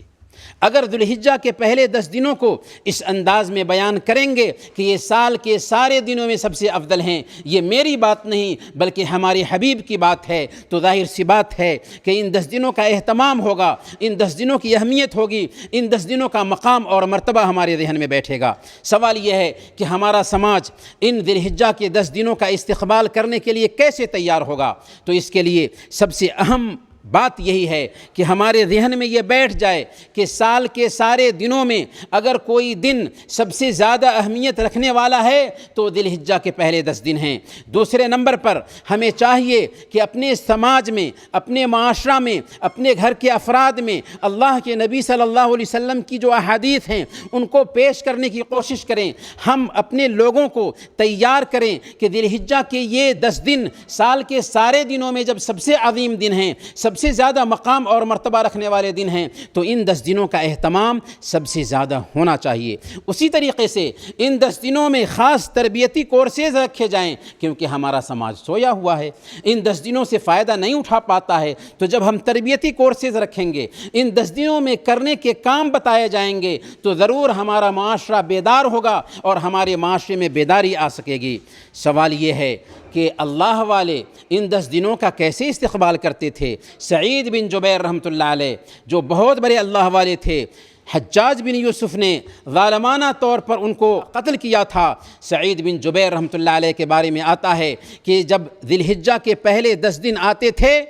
اگر ذی الحجہ کے پہلے 10 دنوں کو اس انداز میں بیان کریں گے کہ یہ سال کے سارے دنوں میں سب سے افضل ہیں، یہ میری بات نہیں بلکہ ہمارے حبیب کی بات ہے، تو ظاہر سی بات ہے کہ ان 10 دنوں کا اہتمام ہوگا، ان 10 دنوں کی اہمیت ہوگی، ان 10 دنوں کا مقام اور مرتبہ ہمارے ذہن میں بیٹھے گا۔ سوال یہ ہے کہ ہمارا سماج ان ذی الحجہ کے 10 دنوں کا استقبال کرنے کے لیے کیسے تیار ہوگا؟ تو اس کے لیے سب سے اہم بات یہی ہے کہ ہمارے ذہن میں یہ بیٹھ جائے کہ سال کے سارے دنوں میں اگر کوئی دن سب سے زیادہ اہمیت رکھنے والا ہے تو ذی الحجہ کے پہلے 10 دن ہیں۔ دوسرے نمبر پر ہمیں چاہیے کہ اپنے سماج میں، اپنے معاشرہ میں، اپنے گھر کے افراد میں اللہ کے نبی صلی اللہ علیہ وسلم کی جو احادیث ہیں ان کو پیش کرنے کی کوشش کریں۔ ہم اپنے لوگوں کو تیار کریں کہ ذی الحجہ کے یہ 10 دن سال کے سارے دنوں میں جب سب سے عظیم دن ہیں، سب سب سے زیادہ مقام اور مرتبہ رکھنے والے دن ہیں، تو ان 10 دنوں کا اہتمام سب سے زیادہ ہونا چاہیے۔ اسی طریقے سے ان 10 دنوں میں خاص تربیتی کورسز رکھے جائیں، کیونکہ ہمارا سماج سویا ہوا ہے، ان 10 دنوں سے فائدہ نہیں اٹھا پاتا ہے۔ تو جب ہم تربیتی کورسز رکھیں گے، ان 10 دنوں میں کرنے کے کام بتائے جائیں گے، تو ضرور ہمارا معاشرہ بیدار ہوگا اور ہمارے معاشرے میں بیداری آ سکے گی۔ سوال یہ ہے کہ اللہ والے ان 10 دنوں کا کیسے استقبال کرتے تھے؟ سعید بن جبیر رحمۃ اللہ علیہ جو بہت بڑے اللہ والے تھے، حجاج بن یوسف نے ظالمانہ طور پر ان کو قتل کیا تھا۔ سعید بن جبیر رحمۃ اللہ علیہ کے بارے میں آتا ہے کہ جب ذی الحجہ کے پہلے 10 دن آتے تھے،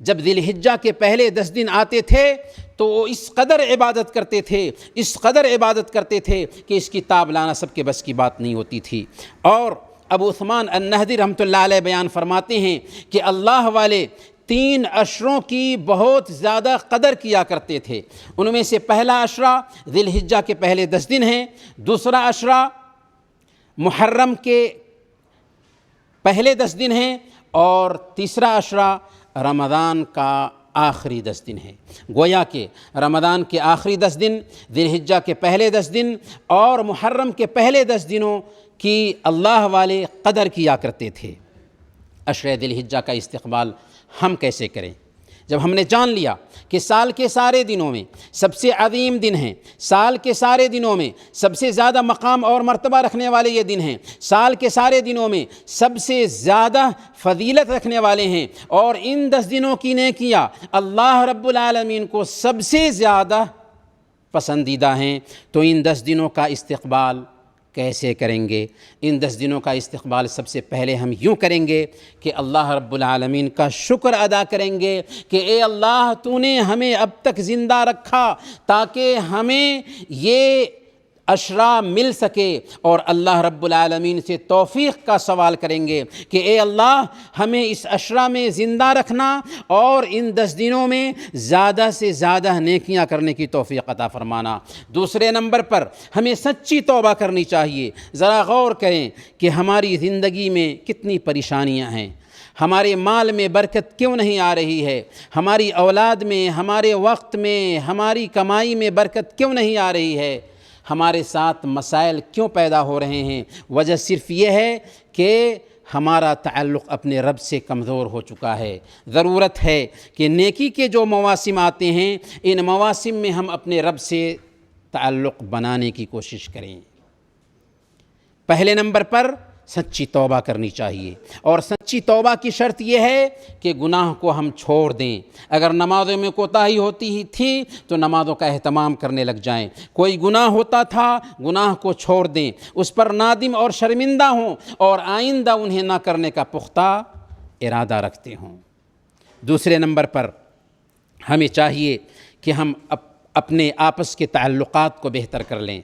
جب ذی الحجہ کے پہلے 10 دن آتے تھے تو وہ اس قدر عبادت کرتے تھے، اس قدر عبادت کرتے تھے کہ اس کی تاب لانا سب کے بس کی بات نہیں ہوتی تھی۔ اور ابو عثمان النہدی رحمۃ اللہ علیہ بیان فرماتے ہیں کہ اللہ والے 3 عشروں کی بہت زیادہ قدر کیا کرتے تھے۔ ان میں سے پہلا عشرہ ذی الحجہ کے پہلے 10 دن ہیں، دوسرا عشرہ محرم کے پہلے 10 دن ہیں، اور تیسرا عشرہ رمضان کا آخری 10 دن ہے۔ گویا کہ رمضان کے آخری 10 دن، ذی الحجہ کے پہلے 10 دن اور محرم کے پہلے 10 دنوں کی اللہ والے قدر کیا کرتے تھے۔ عشرہ ذی الحجہ کا استقبال ہم کیسے کریں؟ جب ہم نے جان لیا کہ سال کے سارے دنوں میں سب سے عظیم دن ہیں، سال کے سارے دنوں میں سب سے زیادہ مقام اور مرتبہ رکھنے والے یہ دن ہیں، سال کے سارے دنوں میں سب سے زیادہ فضیلت رکھنے والے ہیں، اور ان 10 دنوں کی نیکیاں اللہ رب العالمین کو سب سے زیادہ پسندیدہ ہیں، تو ان 10 دنوں کا استقبال کیسے کریں گے؟ ان 10 دنوں کا استقبال سب سے پہلے ہم یوں کریں گے کہ اللہ رب العالمین کا شکر ادا کریں گے کہ اے اللہ تو نے ہمیں اب تک زندہ رکھا تاکہ ہمیں یہ عشرہ مل سکے، اور اللہ رب العالمین سے توفیق کا سوال کریں گے کہ اے اللہ ہمیں اس عشرہ میں زندہ رکھنا اور ان 10 دنوں میں زیادہ سے زیادہ نیکیاں کرنے کی توفیق عطا فرمانا۔ دوسرے نمبر پر ہمیں سچی توبہ کرنی چاہیے۔ ذرا غور کریں کہ ہماری زندگی میں کتنی پریشانیاں ہیں، ہمارے مال میں برکت کیوں نہیں آ رہی ہے، ہماری اولاد میں، ہمارے وقت میں، ہماری کمائی میں برکت کیوں نہیں آ رہی ہے، ہمارے ساتھ مسائل کیوں پیدا ہو رہے ہیں؟ وجہ صرف یہ ہے کہ ہمارا تعلق اپنے رب سے کمزور ہو چکا ہے۔ ضرورت ہے کہ نیکی کے جو مواسم آتے ہیں، ان مواسم میں ہم اپنے رب سے تعلق بنانے کی کوشش کریں۔ پہلے نمبر پر سچی توبہ کرنی چاہیے، اور سچی توبہ کی شرط یہ ہے کہ گناہ کو ہم چھوڑ دیں۔ اگر نمازوں میں کوتاہی ہوتی ہی تھی تو نمازوں کا اہتمام کرنے لگ جائیں، کوئی گناہ ہوتا تھا گناہ کو چھوڑ دیں، اس پر نادم اور شرمندہ ہوں، اور آئندہ انہیں نہ کرنے کا پختہ ارادہ رکھتے ہوں۔ دوسرے نمبر پر ہمیں چاہیے کہ ہم اپنے آپس کے تعلقات کو بہتر کر لیں۔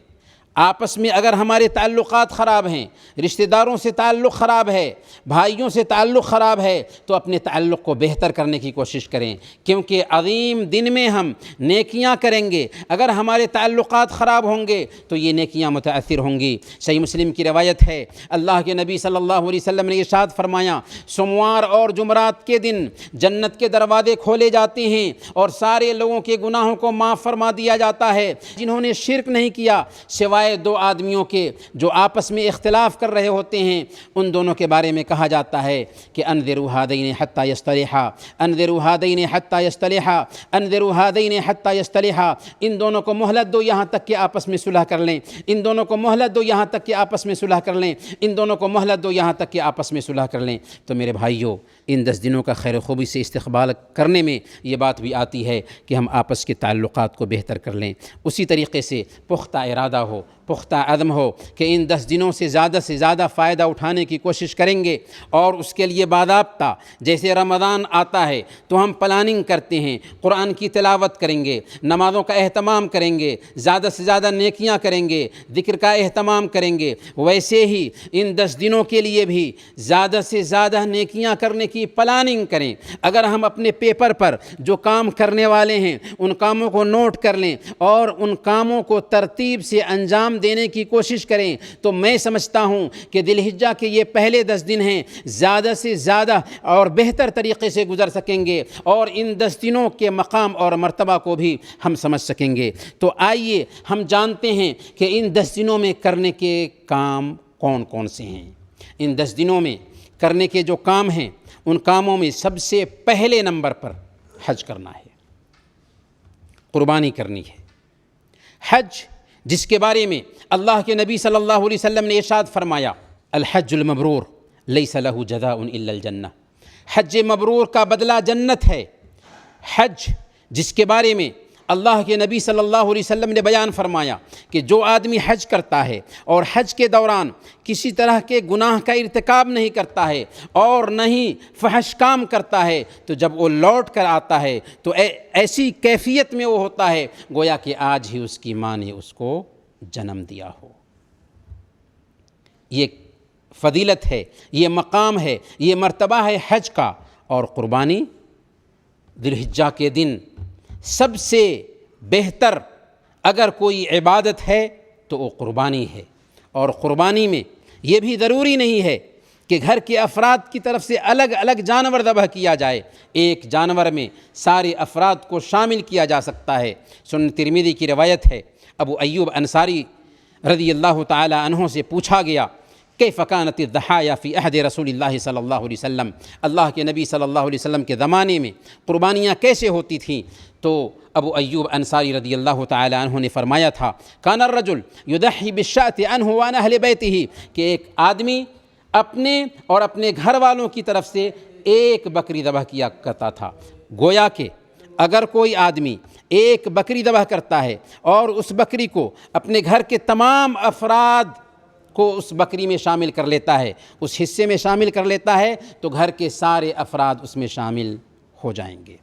آپس میں اگر ہمارے تعلقات خراب ہیں، رشتہ داروں سے تعلق خراب ہے، بھائیوں سے تعلق خراب ہے، تو اپنے تعلق کو بہتر کرنے کی کوشش کریں، کیونکہ عظیم دن میں ہم نیکیاں کریں گے۔ اگر ہمارے تعلقات خراب ہوں گے تو یہ نیکیاں متاثر ہوں گی۔ صحیح مسلم کی روایت ہے، اللہ کے نبی صلی اللہ علیہ وسلم نے ارشاد فرمایا، سوموار اور جمعرات کے دن جنت کے دروازے کھولے جاتے ہیں اور سارے لوگوں کے گناہوں کو معاف فرما دیا جاتا ہے، جنہوں نے شرک نہیں کیا سوائے 2 آدمیوں کے جو آپس میں اختلاف کر رہے ہوتے ہیں۔ ان دونوں کے بارے میں کہا جاتا ہے کہ انذروا هذین حتی یصطلحا، انذروا هذین حتی یصطلحا، انذروا هذین حتی یصطلحا۔ ان دونوں کو مہلت دو یہاں تک کہ آپس میں صلح کر لیں، ان دونوں کو مہلت دو یہاں تک کہ آپس میں صلح کر لیں، ان دونوں کو مہلت دو یہاں تک کہ آپس میں صلح کر لیں۔ تو میرے بھائیوں، ان 10 دنوں کا خیر و خوبی سے استقبال کرنے میں یہ بات بھی آتی ہے کہ ہم آپس کے تعلقات کو بہتر کر لیں۔ اسی طریقے سے پختہ ارادہ ہو، پختہ عزم ہو کہ ان 10 دنوں سے زیادہ فائدہ اٹھانے کی کوشش کریں گے، اور اس کے لیے باضابطہ جیسے رمضان آتا ہے تو ہم پلاننگ کرتے ہیں، قرآن کی تلاوت کریں گے، نمازوں کا اہتمام کریں گے، زیادہ سے زیادہ نیکیاں کریں گے، ذکر کا اہتمام کریں گے، ویسے ہی ان 10 دنوں کے لیے بھی زیادہ سے زیادہ نیکیاں کرنے کی پلاننگ کریں۔ اگر ہم اپنے پیپر پر جو کام کرنے والے ہیں ان کاموں کو نوٹ کر لیں اور ان کاموں کو ترتیب سے انجام انجام دینے کی کوشش کریں تو میں سمجھتا ہوں کہ ذی الحجہ کے یہ پہلے 10 دن ہیں زیادہ سے زیادہ اور بہتر طریقے سے گزر سکیں گے، اور ان 10 دنوں کے مقام اور مرتبہ کو بھی ہم سمجھ سکیں گے۔ تو آئیے ہم جانتے ہیں کہ ان 10 دنوں میں کرنے کے کام کون کون سے ہیں۔ ان 10 دنوں میں کرنے کے جو کام ہیں، ان کاموں میں سب سے پہلے نمبر پر حج کرنا ہے، قربانی کرنی ہے۔ حج جس کے بارے میں اللہ کے نبی صلی اللہ علیہ وسلم نے ارشاد فرمایا، الحج المبرور لیس لہ جزاء الا الجنہ، حج مبرور کا بدلہ جنت ہے۔ حج جس کے بارے میں اللہ کے نبی صلی اللہ علیہ وسلم نے بیان فرمایا کہ جو آدمی حج کرتا ہے اور حج کے دوران کسی طرح کے گناہ کا ارتکاب نہیں کرتا ہے اور نہ ہی فحش کام کرتا ہے، تو جب وہ لوٹ کر آتا ہے تو ایسی کیفیت میں وہ ہوتا ہے گویا کہ آج ہی اس کی ماں نے اس کو جنم دیا ہو۔ یہ فضیلت ہے، یہ مقام ہے، یہ مرتبہ ہے حج کا۔ اور قربانی ذی الحجہ کے دن سب سے بہتر اگر کوئی عبادت ہے تو وہ قربانی ہے۔ اور قربانی میں یہ بھی ضروری نہیں ہے کہ گھر کے افراد کی طرف سے الگ الگ جانور ذبح کیا جائے، ایک جانور میں سارے افراد کو شامل کیا جا سکتا ہے۔ سنن ترمذی کی روایت ہے، ابو ایوب انصاری رضی اللہ تعالی عنہ سے پوچھا گیا، کیف کانت الضحایا فی عہد رسول اللہ صلی اللہ علیہ وسلم، اللہ کے نبی صلی اللہ علیہ وسلم کے زمانے میں قربانیاں کیسے ہوتی تھیں؟ تو ابو ایوب انصاری رضی اللہ تعالی عنہ نے فرمایا تھا، کان الرجل یضحی بالشاة عنہ وعن اہل بیتہ، کہ ایک آدمی اپنے اور اپنے گھر والوں کی طرف سے ایک بکری ذبح کیا کرتا تھا۔ گویا کہ اگر کوئی آدمی ایک بکری ذبح کرتا ہے اور اس بکری کو اپنے گھر کے تمام افراد کو اس بکری میں شامل کر لیتا ہے، اس حصے میں شامل کر لیتا ہے، تو گھر کے سارے افراد اس میں شامل ہو جائیں گے۔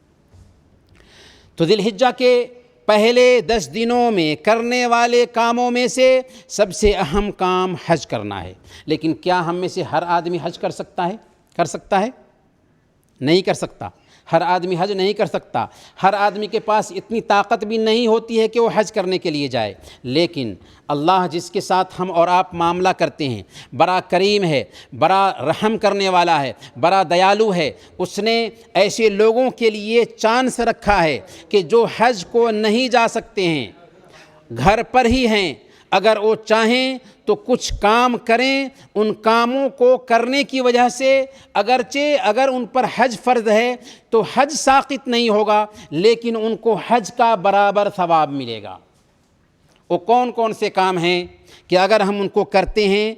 تو ذی الحجہ کے پہلے 10 دنوں میں کرنے والے کاموں میں سے سب سے اہم کام حج کرنا ہے۔ لیکن کیا ہم میں سے ہر آدمی حج کر سکتا ہے؟ نہیں کر سکتا۔ ہر آدمی حج نہیں کر سکتا، ہر آدمی کے پاس اتنی طاقت بھی نہیں ہوتی ہے کہ وہ حج کرنے کے لیے جائے۔ لیکن اللہ جس کے ساتھ ہم اور آپ معاملہ کرتے ہیں بڑا کریم ہے، بڑا رحم کرنے والا ہے، بڑا دیالو ہے۔ اس نے ایسے لوگوں کے لیے چانس رکھا ہے کہ جو حج کو نہیں جا سکتے ہیں، گھر پر ہی ہیں، اگر وہ چاہیں تو کچھ کام کریں، ان کاموں کو کرنے کی وجہ سے اگرچہ اگر ان پر حج فرض ہے تو حج ساقط نہیں ہوگا، لیکن ان کو حج کا برابر ثواب ملے گا۔ وہ کون کون سے کام ہیں کہ اگر ہم ان کو کرتے ہیں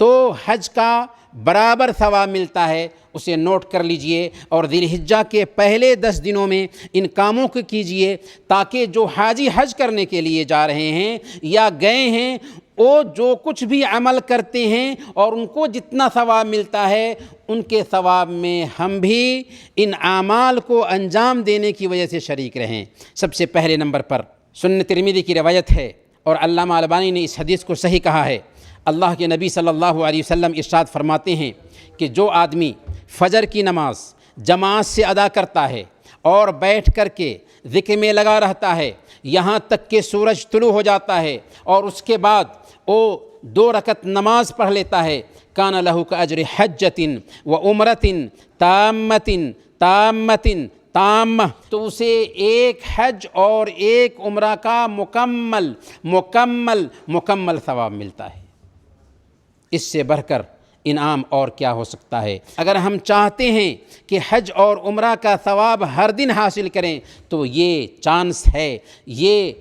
تو حج کا برابر ثواب ملتا ہے، اسے نوٹ کر لیجئے اور ذی الحجہ کے پہلے 10 دنوں میں ان کاموں کو کیجئے، تاکہ جو حاجی حج کرنے کے لیے جا رہے ہیں یا گئے ہیں وہ جو کچھ بھی عمل کرتے ہیں اور ان کو جتنا ثواب ملتا ہے ان کے ثواب میں ہم بھی ان اعمال کو انجام دینے کی وجہ سے شریک رہیں۔ سب سے پہلے نمبر پر سنن ترمذی کی روایت ہے اور علامہ البانی نے اس حدیث کو صحیح کہا ہے، اللہ کے نبی صلی اللہ علیہ وسلم ارشاد فرماتے ہیں کہ جو آدمی فجر کی نماز جماعت سے ادا کرتا ہے اور بیٹھ کر کے ذکر میں لگا رہتا ہے یہاں تک کہ سورج طلوع ہو جاتا ہے اور اس کے بعد وہ 2 رکعت نماز پڑھ لیتا ہے، کان لہ کاجر حجۃ و عمرۃ تامۃ تامۃ تامہ، تو اسے ایک حج اور ایک عمرہ کا مکمل ثواب ملتا ہے۔ اس سے بڑھ کر انعام اور کیا ہو سکتا ہے؟ اگر ہم چاہتے ہیں کہ حج اور عمرہ کا ثواب ہر دن حاصل کریں تو یہ چانس ہے، یہ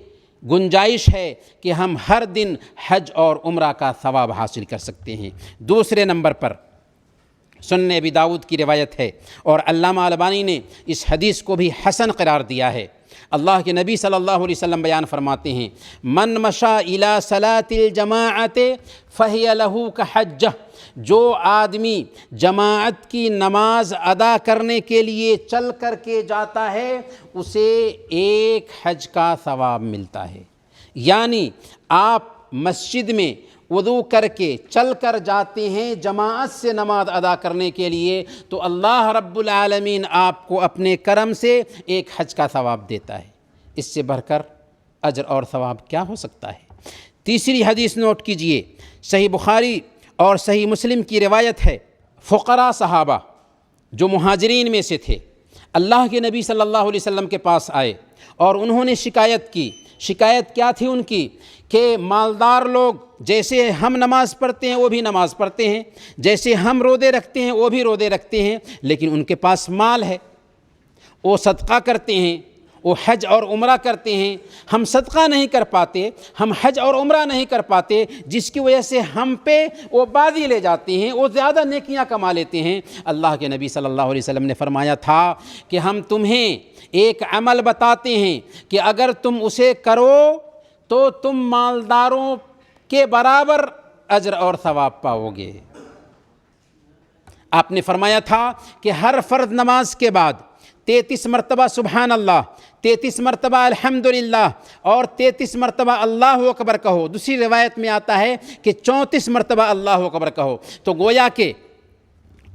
گنجائش ہے کہ ہم ہر دن حج اور عمرہ کا ثواب حاصل کر سکتے ہیں۔ دوسرے نمبر پر سنن ابی داؤد کی روایت ہے اور علامہ البانی نے اس حدیث کو بھی حسن قرار دیا ہے۔ اللہ کے نبی صلی اللہ علیہ وسلم بیان فرماتے ہیں، من مشى الى صلاة الجماعة فهي له كحجہ، جو آدمی جماعت کی نماز ادا کرنے کے لیے چل کر کے جاتا ہے اسے ایک حج کا ثواب ملتا ہے۔ یعنی آپ مسجد میں وضو کر کے چل کر جاتے ہیں جماعت سے نماز ادا کرنے کے لیے تو اللہ رب العالمین آپ کو اپنے کرم سے ایک حج کا ثواب دیتا ہے۔ اس سے بڑھ کر اجر اور ثواب کیا ہو سکتا ہے؟ تیسری حدیث نوٹ کیجئے، صحیح بخاری اور صحیح مسلم کی روایت ہے، فقراء صحابہ جو مہاجرین میں سے تھے اللہ کے نبی صلی اللہ علیہ وسلم کے پاس آئے اور انہوں نے شکایت کی۔ شکایت کیا تھی ان کی؟ کہ مالدار لوگ جیسے ہم نماز پڑھتے ہیں وہ بھی نماز پڑھتے ہیں، جیسے ہم روزے رکھتے ہیں وہ بھی روزے رکھتے ہیں، لیکن ان کے پاس مال ہے، وہ صدقہ کرتے ہیں، وہ حج اور عمرہ کرتے ہیں، ہم صدقہ نہیں کر پاتے، ہم حج اور عمرہ نہیں کر پاتے، جس کی وجہ سے ہم پہ وہ بازی لے جاتے ہیں، وہ زیادہ نیکیاں کما لیتے ہیں۔ اللہ کے نبی صلی اللہ علیہ وسلم نے فرمایا تھا کہ ہم تمہیں ایک عمل بتاتے ہیں کہ اگر تم اسے کرو تو تم مالداروں کے برابر اجر اور ثواب پاؤ گے۔ آپ نے فرمایا تھا کہ ہر فرض نماز کے بعد 33 مرتبہ سبحان اللہ، 33 مرتبہ الحمدللہ اور 33 مرتبہ اللہ اکبر کہو۔ دوسری روایت میں آتا ہے کہ 34 مرتبہ اللہ اکبر کہو۔ تو گویا کہ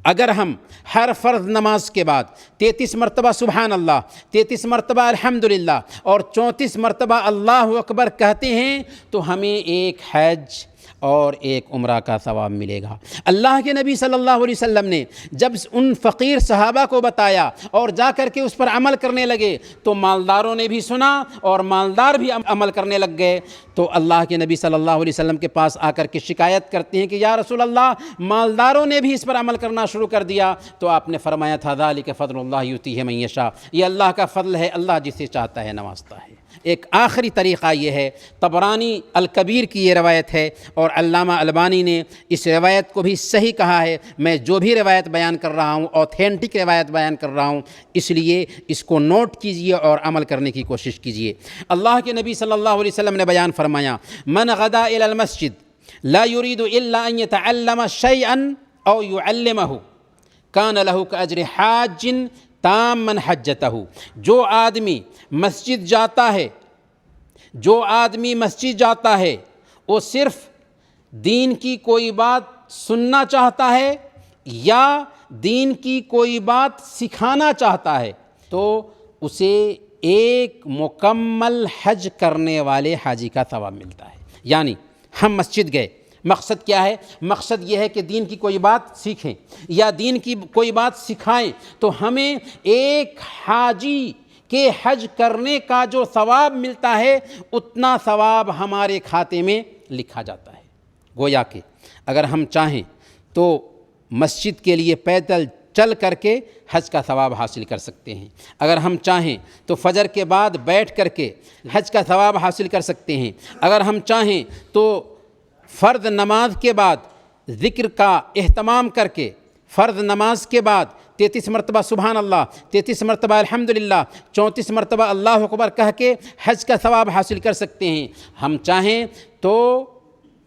اگر ہم ہر فرض نماز کے بعد 33 مرتبہ سبحان اللہ، 33 مرتبہ الحمدللہ اور 34 مرتبہ اللہ اکبر کہتے ہیں تو ہمیں ایک حج اور ایک عمرہ کا ثواب ملے گا۔ اللہ کے نبی صلی اللہ علیہ وسلم نے جب ان فقیر صحابہ کو بتایا اور جا کر کے اس پر عمل کرنے لگے تو مالداروں نے بھی سنا اور مالدار بھی عمل کرنے لگ گئے۔ تو اللہ کے نبی صلی اللہ علیہ وسلم کے پاس آ کر کے شکایت کرتے ہیں کہ یا رسول اللہ، مالداروں نے بھی اس پر عمل کرنا شروع کر دیا۔ تو آپ نے فرمایا تھا ذالک فضل اللہ یؤتیہ من یشاء، یہ اللہ کا فضل ہے، اللہ جسے چاہتا ہے نوازتا ہے۔ ایک آخری طریقہ یہ ہے، طبرانی الکبیر کی یہ روایت ہے اور علامہ البانی نے اس روایت کو بھی صحیح کہا ہے۔ میں جو بھی روایت بیان کر رہا ہوں اوتھینٹک روایت بیان کر رہا ہوں، اس لیے اس کو نوٹ کیجئے اور عمل کرنے کی کوشش کیجئے۔ اللہ کے نبی صلی اللہ علیہ وسلم نے بیان فرمایا، من غدا الی المسجد لا يريد الا ان يتعلم شيئا او يعلمه كان له كاجر حاج تاماً حجتہ۔ جو آدمی مسجد جاتا ہے وہ صرف دین کی کوئی بات سننا چاہتا ہے یا دین کی کوئی بات سکھانا چاہتا ہے تو اسے ایک مکمل حج کرنے والے حاجی کا ثواب ملتا ہے۔ یعنی ہم مسجد گئے، مقصد کیا ہے؟ مقصد یہ ہے کہ دین کی کوئی بات سیکھیں یا دین کی کوئی بات سکھائیں، تو ہمیں ایک حاجی کے حج کرنے کا جو ثواب ملتا ہے اتنا ثواب ہمارے کھاتے میں لکھا جاتا ہے۔ گویا کہ اگر ہم چاہیں تو مسجد کے لیے پیدل چل کر کے حج کا ثواب حاصل کر سکتے ہیں، اگر ہم چاہیں تو فجر کے بعد بیٹھ کر کے حج کا ثواب حاصل کر سکتے ہیں، اگر ہم چاہیں تو فرض نماز کے بعد ذکر کا اہتمام کر کے فرض نماز کے بعد 33 مرتبہ سبحان اللہ، 33 مرتبہ الحمدللہ، 34 مرتبہ اللہ اکبر کہہ کے حج کا ثواب حاصل کر سکتے ہیں۔ ہم چاہیں تو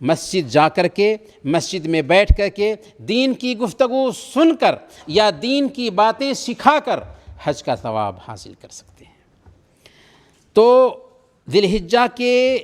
مسجد جا کر کے مسجد میں بیٹھ کر کے دین کی گفتگو سن کر یا دین کی باتیں سکھا کر حج کا ثواب حاصل کر سکتے ہیں۔ تو ذی الحجہ کے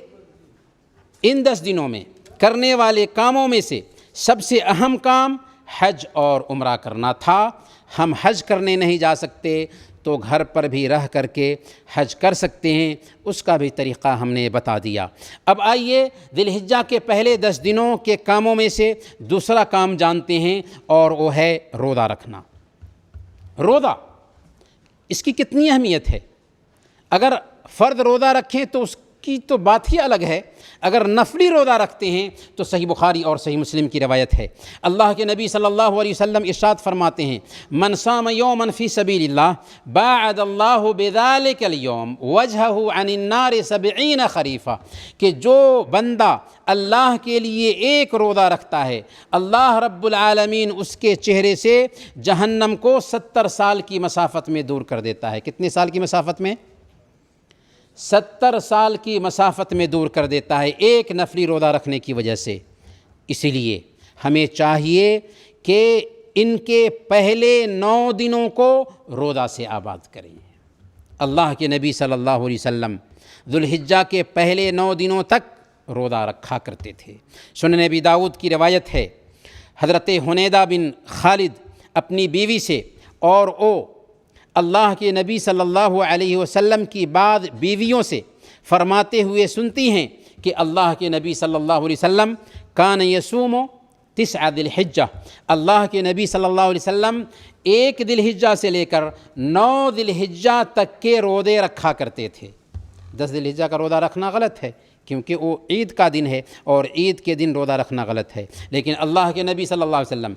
ان 10 دنوں میں کرنے والے کاموں میں سے سب سے اہم کام حج اور عمرہ کرنا تھا۔ ہم حج کرنے نہیں جا سکتے تو گھر پر بھی رہ کر کے حج کر سکتے ہیں، اس کا بھی طریقہ ہم نے بتا دیا۔ اب آئیے ذی الحجہ کے پہلے 10 دنوں کے کاموں میں سے دوسرا کام جانتے ہیں اور وہ ہے روزہ رکھنا۔ روزہ، اس کی کتنی اہمیت ہے؟ اگر فرض روزہ رکھیں تو اس کی تو بات ہی الگ ہے، اگر نفلی روزہ رکھتے ہیں تو صحیح بخاری اور صحیح مسلم کی روایت ہے، اللہ کے نبی صلی اللہ علیہ وسلم ارشاد فرماتے ہیں، من صام یوما فی سبیل اللہ باعد اللہ بذلک اليوم وجہہ عن النار 70 خریفہ، کہ جو بندہ اللہ کے لیے ایک روزہ رکھتا ہے اللہ رب العالمین اس کے چہرے سے جہنم کو 70 سال کی مسافت میں دور کر دیتا ہے۔ کتنے سال کی مسافت میں؟ 70 سال کی مسافت میں دور کر دیتا ہے ایک نفلی روزہ رکھنے کی وجہ سے۔ اسی لیے ہمیں چاہیے کہ ان کے پہلے 9 دنوں کو روزہ سے آباد کریں۔ اللہ کے نبی صلی اللہ علیہ وسلم ذی الحجہ کے پہلے 9 دنوں تک روزہ رکھا کرتے تھے۔ سنن ابی داؤد کی روایت ہے، حضرت حنیدہ بن خالد اپنی بیوی سے اور اللہ کے نبی صلی اللہ علیہ وسلم کی بعض بیویوں سے فرماتے ہوئے سنتی ہیں کہ اللہ کے نبی صلی اللہ علیہ وسلم کان یصوم 9 ذی الحجہ، اللہ کے نبی صلی اللہ علیہ وسلم 1 ذی الحجہ سے لے کر 9 ذی الحجہ تک کے روزے رکھا کرتے تھے۔ 10 ذی الحجہ کا روزہ رکھنا غلط ہے کیونکہ وہ عید کا دن ہے اور عید کے دن روزہ رکھنا غلط ہے، لیکن اللہ کے نبی صلی اللہ علیہ وسلم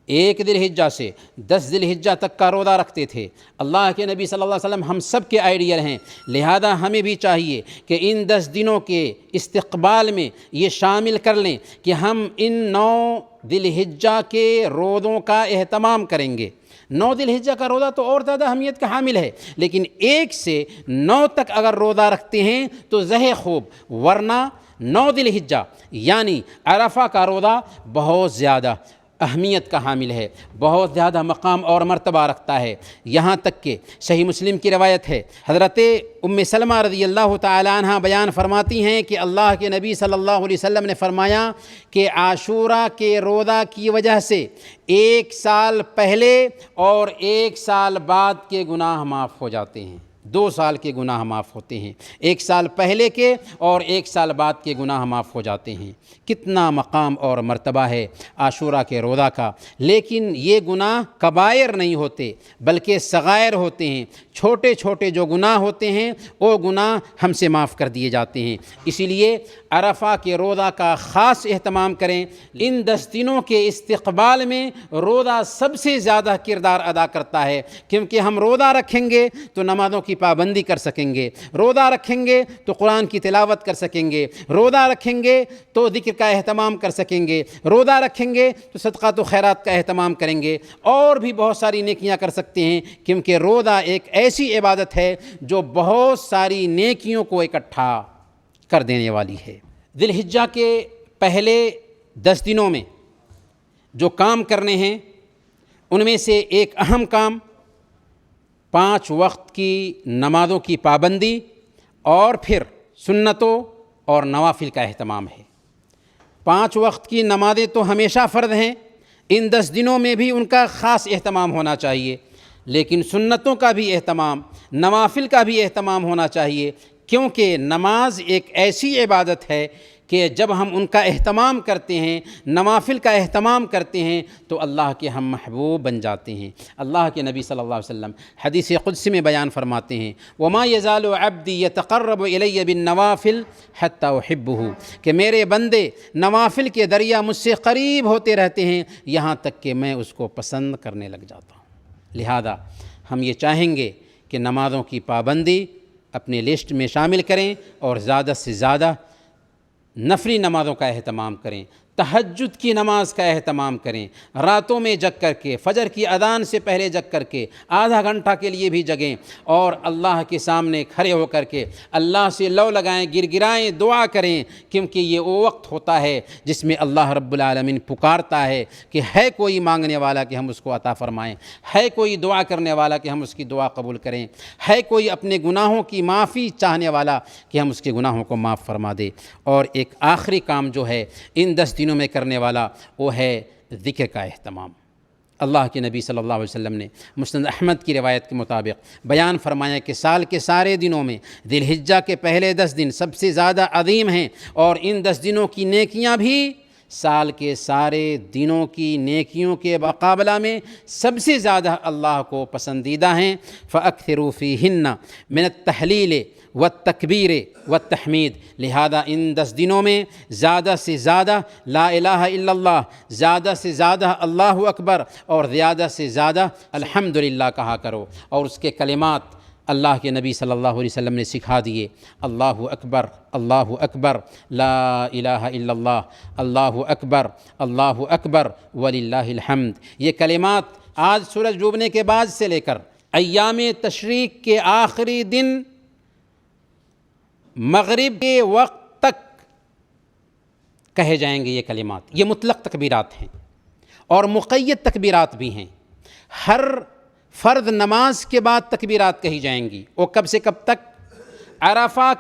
1 ذی الحجہ سے 10 ذی الحجہ تک کا روزہ رکھتے تھے۔ اللہ کے نبی صلی اللہ علیہ وسلم ہم سب کے آئیڈیل ہیں، لہذا ہمیں بھی چاہیے کہ ان 10 دنوں کے استقبال میں یہ شامل کر لیں کہ ہم ان 9 ذی الحجہ کے روزوں کا اہتمام کریں گے۔ 9 ذی الحجہ کا روزہ تو اور زیادہ اہمیت کا حامل ہے، لیکن 1 سے 9 تک اگر روزہ رکھتے ہیں تو زہے خوب، ورنہ 9 ذی الحجہ یعنی عرفہ کا روزہ بہت زیادہ اہمیت کا حامل ہے، بہت زیادہ مقام اور مرتبہ رکھتا ہے، یہاں تک کہ صحیح مسلم کی روایت ہے، حضرت ام سلمہ رضی اللہ تعالی عنہ بیان فرماتی ہیں کہ اللہ کے نبی صلی اللہ علیہ وسلم نے فرمایا کہ عاشورہ کے روزہ کی وجہ سے 1 سال پہلے اور 1 سال بعد کے گناہ معاف ہو جاتے ہیں، 2 سال کے گناہ معاف ہوتے ہیں، 1 سال پہلے کے اور 1 سال بعد کے گناہ معاف ہو جاتے ہیں۔ کتنا مقام اور مرتبہ ہے عاشورہ کے روزہ کا، لیکن یہ گناہ کبائر نہیں ہوتے بلکہ صغائر ہوتے ہیں، چھوٹے چھوٹے جو گناہ ہوتے ہیں وہ گناہ ہم سے معاف کر دیے جاتے ہیں، اسی لیے عرفہ کے روزہ کا خاص اہتمام کریں۔ ان 10 دنوں کے استقبال میں روزہ سب سے زیادہ کردار ادا کرتا ہے، کیونکہ ہم روزہ رکھیں گے تو نمازوں کی پابندی کر سکیں گے، روزہ رکھیں گے تو قرآن کی تلاوت کر سکیں گے، روزہ رکھیں گے تو ذکر کا اہتمام کر سکیں گے، روزہ رکھیں گے تو صدقات و خیرات کا اہتمام کریں گے، اور بھی بہت ساری نیکیاں کر سکتے ہیں، کیونکہ روزہ ایک ایسی عبادت ہے جو بہت ساری نیکیوں کو اکٹھا کر دینے والی ہے۔ ذی الحجہ کے پہلے 10 دنوں میں جو کام کرنے ہیں ان میں سے ایک اہم کام 5 وقت کی نمازوں کی پابندی اور پھر سنتوں اور نوافل کا اہتمام ہے۔ 5 وقت کی نمازیں تو ہمیشہ فرض ہیں، ان 10 دنوں میں بھی ان کا خاص اہتمام ہونا چاہیے، لیکن سنتوں کا بھی اہتمام، نوافل کا بھی اہتمام ہونا چاہیے، کیونکہ نماز ایک ایسی عبادت ہے کہ جب ہم ان کا اہتمام کرتے ہیں، نوافل کا اہتمام کرتے ہیں تو اللہ کے ہم محبوب بن جاتے ہیں۔ اللہ کے نبی صلی اللہ علیہ وسلم حدیث قدسی میں بیان فرماتے ہیں وَمَا يَزَالُ عَبْدِي يَتَقَرَّبُ إِلَيَّ بِالنَّوَافِلِ حَتَّى أُحِبُّهُ کہ میرے بندے نوافل کے ذریعہ مجھ سے قریب ہوتے رہتے ہیں یہاں تک کہ میں اس کو پسند کرنے لگ جاتا ہوں۔ لہذا ہم یہ چاہیں گے کہ نمازوں کی پابندی اپنے لسٹ میں شامل کریں اور زیادہ سے زیادہ نفلی نمازوں کا اہتمام کریں، تہجد کی نماز کا اہتمام کریں، راتوں میں جگ کر کے، فجر کی اذان سے پہلے جگ کر کے آدھا گھنٹہ کے لیے بھی جگیں اور اللہ کے سامنے کھڑے ہو کر کے اللہ سے لو لگائیں، گر گرائیں، دعا کریں، کیونکہ یہ وہ وقت ہوتا ہے جس میں اللہ رب العالمین پکارتا ہے کہ ہے کوئی مانگنے والا کہ ہم اس کو عطا فرمائیں، ہے کوئی دعا کرنے والا کہ ہم اس کی دعا قبول کریں، ہے کوئی اپنے گناہوں کی معافی چاہنے والا کہ ہم اس کے گناہوں کو معاف فرما دے۔ اور ایک آخری کام جو ہے ان 10 دنوں میں کرنے والا وہ ہے ذکر کا اہتمام۔ اللہ کے نبی صلی اللہ علیہ وسلم نے مسند احمد کی روایت کے مطابق بیان فرمایا کہ سال کے سارے دنوں میں ذی الحجہ کے پہلے 10 دن سب سے زیادہ عظیم ہیں، اور ان 10 دنوں کی نیکیاں بھی سال کے سارے دنوں کی نیکیوں کے مقابلہ میں سب سے زیادہ اللہ کو پسندیدہ ہیں۔ فَأَكْثِرُوا فِيهِنَّ مِنَ التَّحْلِيلِ وَالتَّكْبِيرِ وَالتَّحْمِيدِ لہذا ان 10 دنوں میں زیادہ سے زیادہ لا الہ الا اللہ، زیادہ سے زیادہ اللہ اکبر اور زیادہ سے زیادہ الحمدللہ کہا کرو، اور اس کے کلمات اللہ کے نبی صلی اللہ علیہ وسلم نے سکھا دیے، اللہ اکبر لا الہ الا اللہ، اللہ اکبر وللہ الحمد۔ یہ کلمات آج سورج ڈوبنے کے بعد سے لے کر ایام تشریق کے آخری دن مغرب کے وقت تک کہے جائیں گے۔ یہ کلمات یہ مطلق تکبیرات ہیں اور مقید تکبیرات بھی ہیں۔ ہر فرض نماز کے بعد تکبیرات کہی جائیں گی، وہ کب سے کب تک؟ عرفہ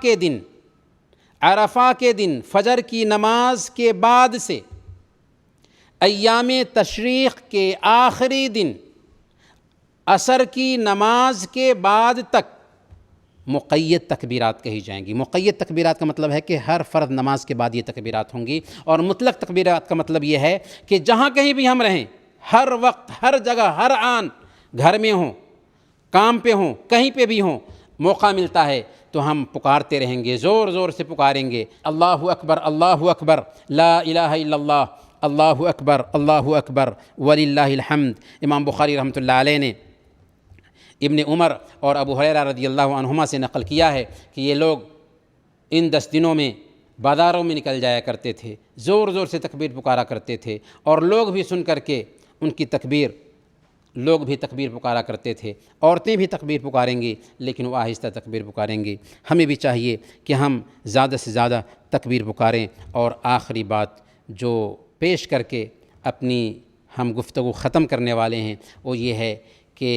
کے دن فجر کی نماز کے بعد سے ایام تشریق کے آخری دن عصر کی نماز کے بعد تک مقید تکبیرات کہی جائیں گی۔ مقید تکبیرات کا مطلب ہے کہ ہر فرض نماز کے بعد یہ تکبیرات ہوں گی، اور مطلق تکبیرات کا مطلب یہ ہے کہ جہاں کہیں بھی ہم رہیں، ہر وقت، ہر جگہ، ہر آن، گھر میں ہوں، کام پہ ہوں، کہیں پہ بھی ہوں، موقع ملتا ہے تو ہم پکارتے رہیں گے، زور زور سے پکاریں گے، اللہ اکبر، اللہ اکبر، لا الہ الا اللہ، اللہ اکبر، اللہ اکبر، وللہ الحمد۔ امام بخاری رحمۃ اللہ علیہ نے ابن عمر اور ابو ہریرہ رضی اللہ عنہما سے نقل کیا ہے کہ یہ لوگ ان 10 دنوں میں بازاروں میں نکل جایا کرتے تھے، زور زور سے تکبیر پکارا کرتے تھے، اور لوگ بھی سن کر کے ان کی تکبیر، لوگ بھی تکبیر پکارا کرتے تھے۔ عورتیں بھی تکبیر پکاریں گی لیکن وہ آہستہ تکبیر پکاریں گی۔ ہمیں بھی چاہیے کہ ہم زیادہ سے زیادہ تکبیر پکاریں۔ اور آخری بات جو پیش کر کے اپنی ہم گفتگو ختم کرنے والے ہیں وہ یہ ہے کہ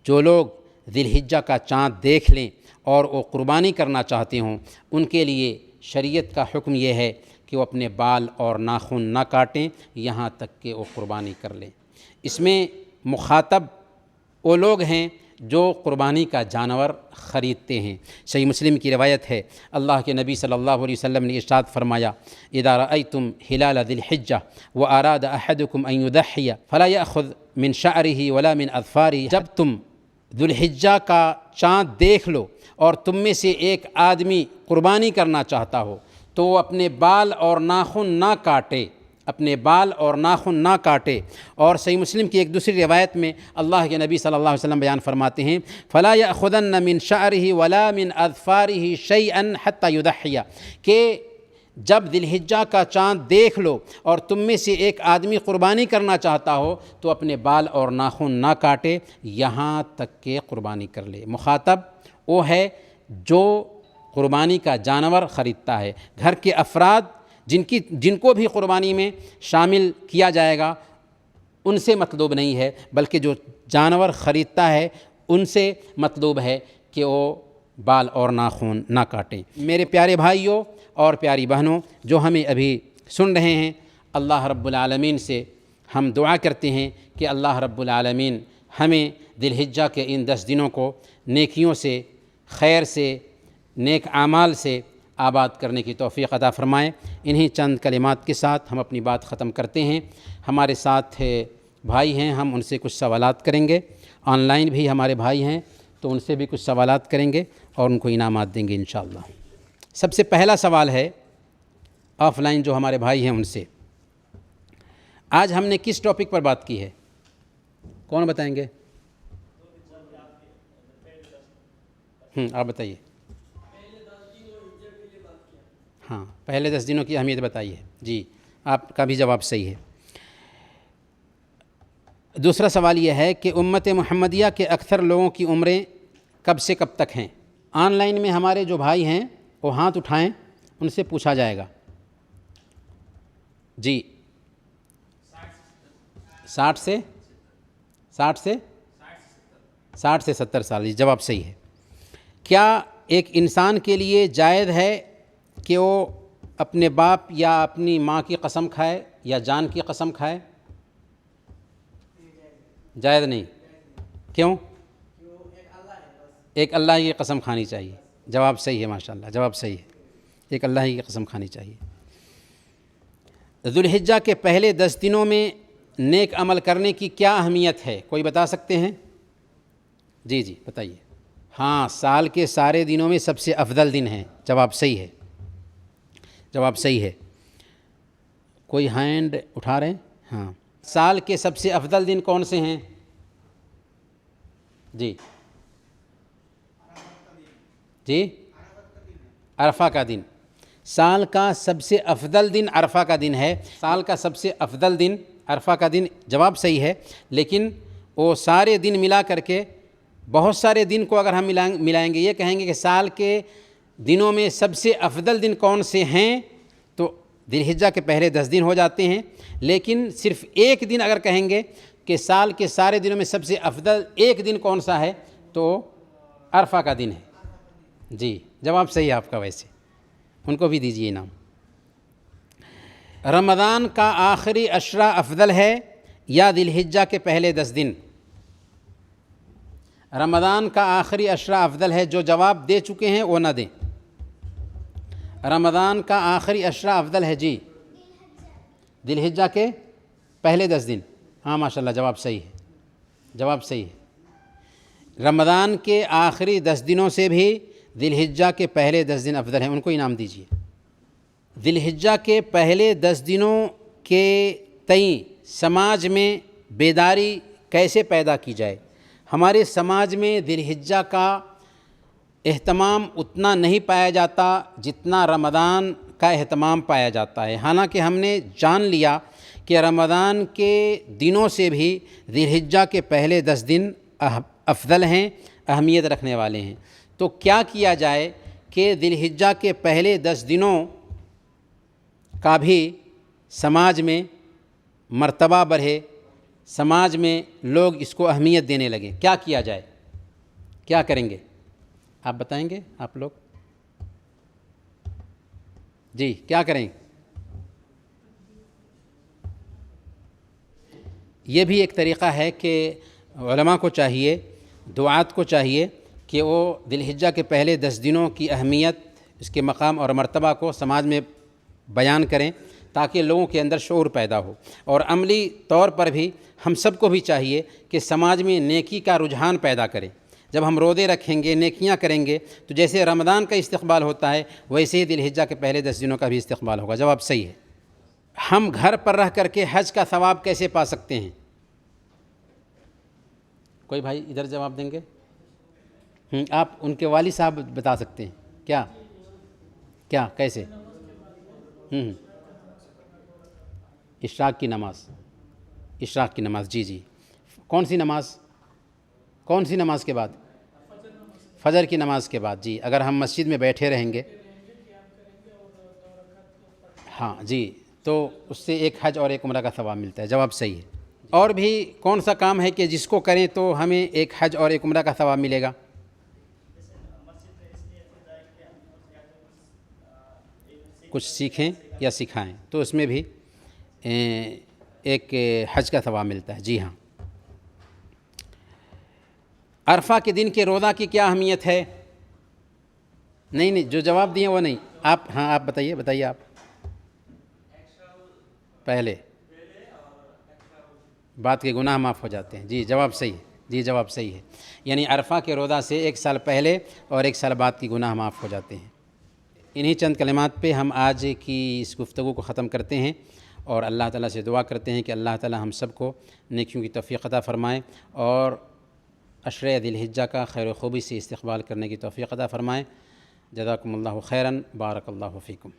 جو لوگ ذی الحجہ کا چاند دیکھ لیں اور وہ قربانی کرنا چاہتے ہوں، ان کے لیے شریعت کا حکم یہ ہے کہ وہ اپنے بال اور ناخن نہ کاٹیں یہاں تک کہ وہ قربانی کر لیں۔ اس میں مخاطب وہ لوگ ہیں جو قربانی کا جانور خریدتے ہیں۔ صحیح مسلم کی روایت ہے، اللہ کے نبی صلی اللہ علیہ وسلم نے ارشاد فرمایا، اذا رأیتم ہلال ذی الحجہ واراد احدکم ان یضحی فلا یأخذ من شعرہ ولا من اظفارہ، جب تم ذی الحجہ کا چاند دیکھ لو اور تم میں سے ایک آدمی قربانی کرنا چاہتا ہو تو وہ اپنے بال اور ناخن نہ کاٹے، اپنے بال اور ناخن نہ کاٹے۔ اور صحیح مسلم کی ایک دوسری روایت میں اللہ کے نبی صلی اللہ علیہ وسلم بیان فرماتے ہیں، فلا یأخذن من شعرہ ولا من اظفارہ شیئا حتی یضحی، کہ جب ذی الحجہ کا چاند دیکھ لو اور تم میں سے ایک آدمی قربانی کرنا چاہتا ہو تو اپنے بال اور ناخن نہ کاٹے یہاں تک کہ قربانی کر لے۔ مخاطب وہ ہے جو قربانی کا جانور خریدتا ہے۔ گھر کے افراد جن کو بھی قربانی میں شامل کیا جائے گا ان سے مطلوب نہیں ہے، بلکہ جو جانور خریدتا ہے ان سے مطلوب ہے کہ وہ بال اور ناخن نہ کاٹیں۔ میرے پیارے بھائیوں اور پیاری بہنوں جو ہمیں ابھی سن رہے ہیں، اللہ رب العالمین سے ہم دعا کرتے ہیں کہ اللہ رب العالمین ہمیں ذی الحجہ کے ان 10 دنوں کو نیکیوں سے، خیر سے، نیک اعمال سے آباد کرنے کی توفیق عطا فرمائے۔ انہی چند کلمات کے ساتھ ہم اپنی بات ختم کرتے ہیں۔ ہمارے ساتھ بھائی ہیں، ہم ان سے کچھ سوالات کریں گے، آن لائن بھی ہمارے بھائی ہیں تو ان سے بھی کچھ سوالات کریں گے اور ان کو انعامات دیں گے انشاءاللہ۔ سب سے پہلا سوال ہے آف لائن جو ہمارے بھائی ہیں ان سے، آج ہم نے کس ٹاپک پر بات کی ہے؟ کون بتائیں گے؟ آپ بتائیے۔ ہاں، پہلے 10 دنوں کی اہمیت بتائیے۔ جی، آپ کا بھی جواب صحیح ہے۔ دوسرا سوال یہ ہے کہ امت محمدیہ کے اکثر لوگوں کی عمریں کب سے کب تک ہیں؟ آن لائن میں ہمارے جو بھائی ہیں وہ ہاتھ اٹھائیں، ان سے پوچھا جائے گا۔ جی، 60 سے 70 سال، جواب صحیح ہے۔ کیا ایک انسان کے لیے جائز ہے کہ وہ اپنے باپ یا اپنی ماں کی قسم کھائے یا جان کی قسم کھائے؟ جائز نہیں۔ کیوں؟ ایک اللہ کی قسم کھانی چاہیے۔ جواب صحیح ہے، ماشاءاللہ، جواب صحیح ہے، ایک اللہ کی قسم کھانی چاہیے۔ ذی الحجہ کے پہلے 10 دنوں میں نیک عمل کرنے کی کیا اہمیت ہے؟ کوئی بتا سکتے ہیں؟ جی جی بتائیے۔ ہاں، سال کے سارے دنوں میں سب سے افضل دن ہے، جواب صحیح ہے، جواب صحیح ہے۔ کوئی ہینڈ اٹھا رہے ہیں؟ ہاں، سال کے سب سے افضل دن کون سے ہیں؟ جی جی، عرفہ کا دن۔ سال کا سب سے افضل دن عرفہ کا دن ہے، سال کا سب سے افضل دن عرفہ کا دن، جواب صحیح ہے، لیکن وہ سارے دن ملا کر کے، بہت سارے دن کو اگر ہم ملائیں گے، یہ کہیں گے کہ سال کے دنوں میں سب سے افضل دن کون سے ہیں، تو ذی الحجہ کے پہلے 10 دن ہو جاتے ہیں، لیکن صرف ایک دن اگر کہیں گے کہ سال کے سارے دنوں میں سب سے افضل ایک دن کون سا ہے تو عرفہ کا دن ہے۔ جی، جواب صحیح ہے آپ کا، ویسے ان کو بھی دیجیے انعام۔ رمضان کا آخری عشرہ افضل ہے یا ذی الحجہ کے پہلے 10 دن؟ رمضان کا آخری عشرہ افضل ہے، جو جواب دے چکے ہیں وہ نہ دیں۔ رمضان کا آخری عشرہ افضل ہے جی، ذی الحجہ کے پہلے 10 دن۔ ہاں ماشاءاللہ، جواب صحیح ہے، جواب صحیح ہے۔ رمضان کے آخری 10 دنوں سے بھی ذی الحجہ کے پہلے 10 دن افضل ہیں، ان کو انعام دیجیے۔ ذی الحجہ کے پہلے 10 دنوں کے تئیں سماج میں بیداری کیسے پیدا کی جائے؟ ہمارے سماج میں ذی الحجہ کا اہتمام اتنا نہیں پایا جاتا جتنا رمضان کا اہتمام پایا جاتا ہے، حالانکہ ہم نے جان لیا کہ رمضان کے دنوں سے بھی ذی الحجہ کے پہلے 10 دن افضل ہیں، اہمیت رکھنے والے ہیں۔ تو کیا کیا جائے کہ ذی الحجہ کے پہلے 10 دنوں کا بھی سماج میں مرتبہ بڑھے، سماج میں لوگ اس کو اہمیت دینے لگیں؟ کیا کیا جائے؟ کیا کریں گے؟ آپ بتائیں گے آپ لوگ؟ جی کیا کریں؟ یہ بھی ایک طریقہ ہے کہ علماء کو چاہیے، دعات کو چاہیے کہ وہ ذی الحجہ کے پہلے 10 دنوں کی اہمیت، اس کے مقام اور مرتبہ کو سماج میں بیان کریں تاکہ لوگوں کے اندر شعور پیدا ہو۔ اور عملی طور پر بھی ہم سب کو بھی چاہیے کہ سماج میں نیکی کا رجحان پیدا کریں۔ جب ہم روزے رکھیں گے، نیکیاں کریں گے، تو جیسے رمضان کا استقبال ہوتا ہے ویسے ہی ذی الحجہ کے پہلے 10 دنوں کا بھی استقبال ہوگا۔ جواب صحیح ہے۔ ہم گھر پر رہ کر کے حج کا ثواب کیسے پا سکتے ہیں؟ کوئی بھائی ادھر جواب دیں گے؟ آپ ان کے والد صاحب بتا سکتے ہیں کیا؟ کیا کیسے؟ اشراق کی نماز، اشراق کی نماز، جی جی۔ کون سی نماز؟ کون سی نماز کے بعد؟ فجر کی نماز کے بعد، جی۔ اگر ہم مسجد میں بیٹھے رہیں گے، ہاں جی، تو اس سے ایک حج اور ایک عمرہ کا ثواب ملتا ہے۔ جواب صحیح ہے۔ اور بھی کون سا کام ہے کہ جس کو کریں تو ہمیں ایک حج اور ایک عمرہ کا ثواب ملے گا؟ کچھ سیکھیں یا سکھائیں تو اس میں بھی ایک حج کا ثواب ملتا ہے، جی ہاں۔ عرفہ کے دن کے روزہ کی کیا اہمیت ہے؟ نہیں، جو جواب دیے وہ نہیں، آپ ہاں آپ بتائیے آپ پہلے بات کے گناہ معاف ہو جاتے ہیں، جی جواب صحیح ہے، جی جواب صحیح ہے۔ یعنی عرفہ کے روزہ سے 1 سال پہلے اور 1 سال بعد کی گناہ معاف ہو جاتے ہیں۔ انہی چند کلمات پہ ہم آج کی اس گفتگو کو ختم کرتے ہیں اور اللہ تعالیٰ سے دعا کرتے ہیں کہ اللہ تعالیٰ ہم سب کو نیکیوں کی توفیق عطا فرمائے اور عشرہ ذی الحجہ کا خیر و خوبی سے استقبال کرنے کی توفیق عطا فرمائے۔ جزاکم اللہ خیراً، بارک اللہ فیکم۔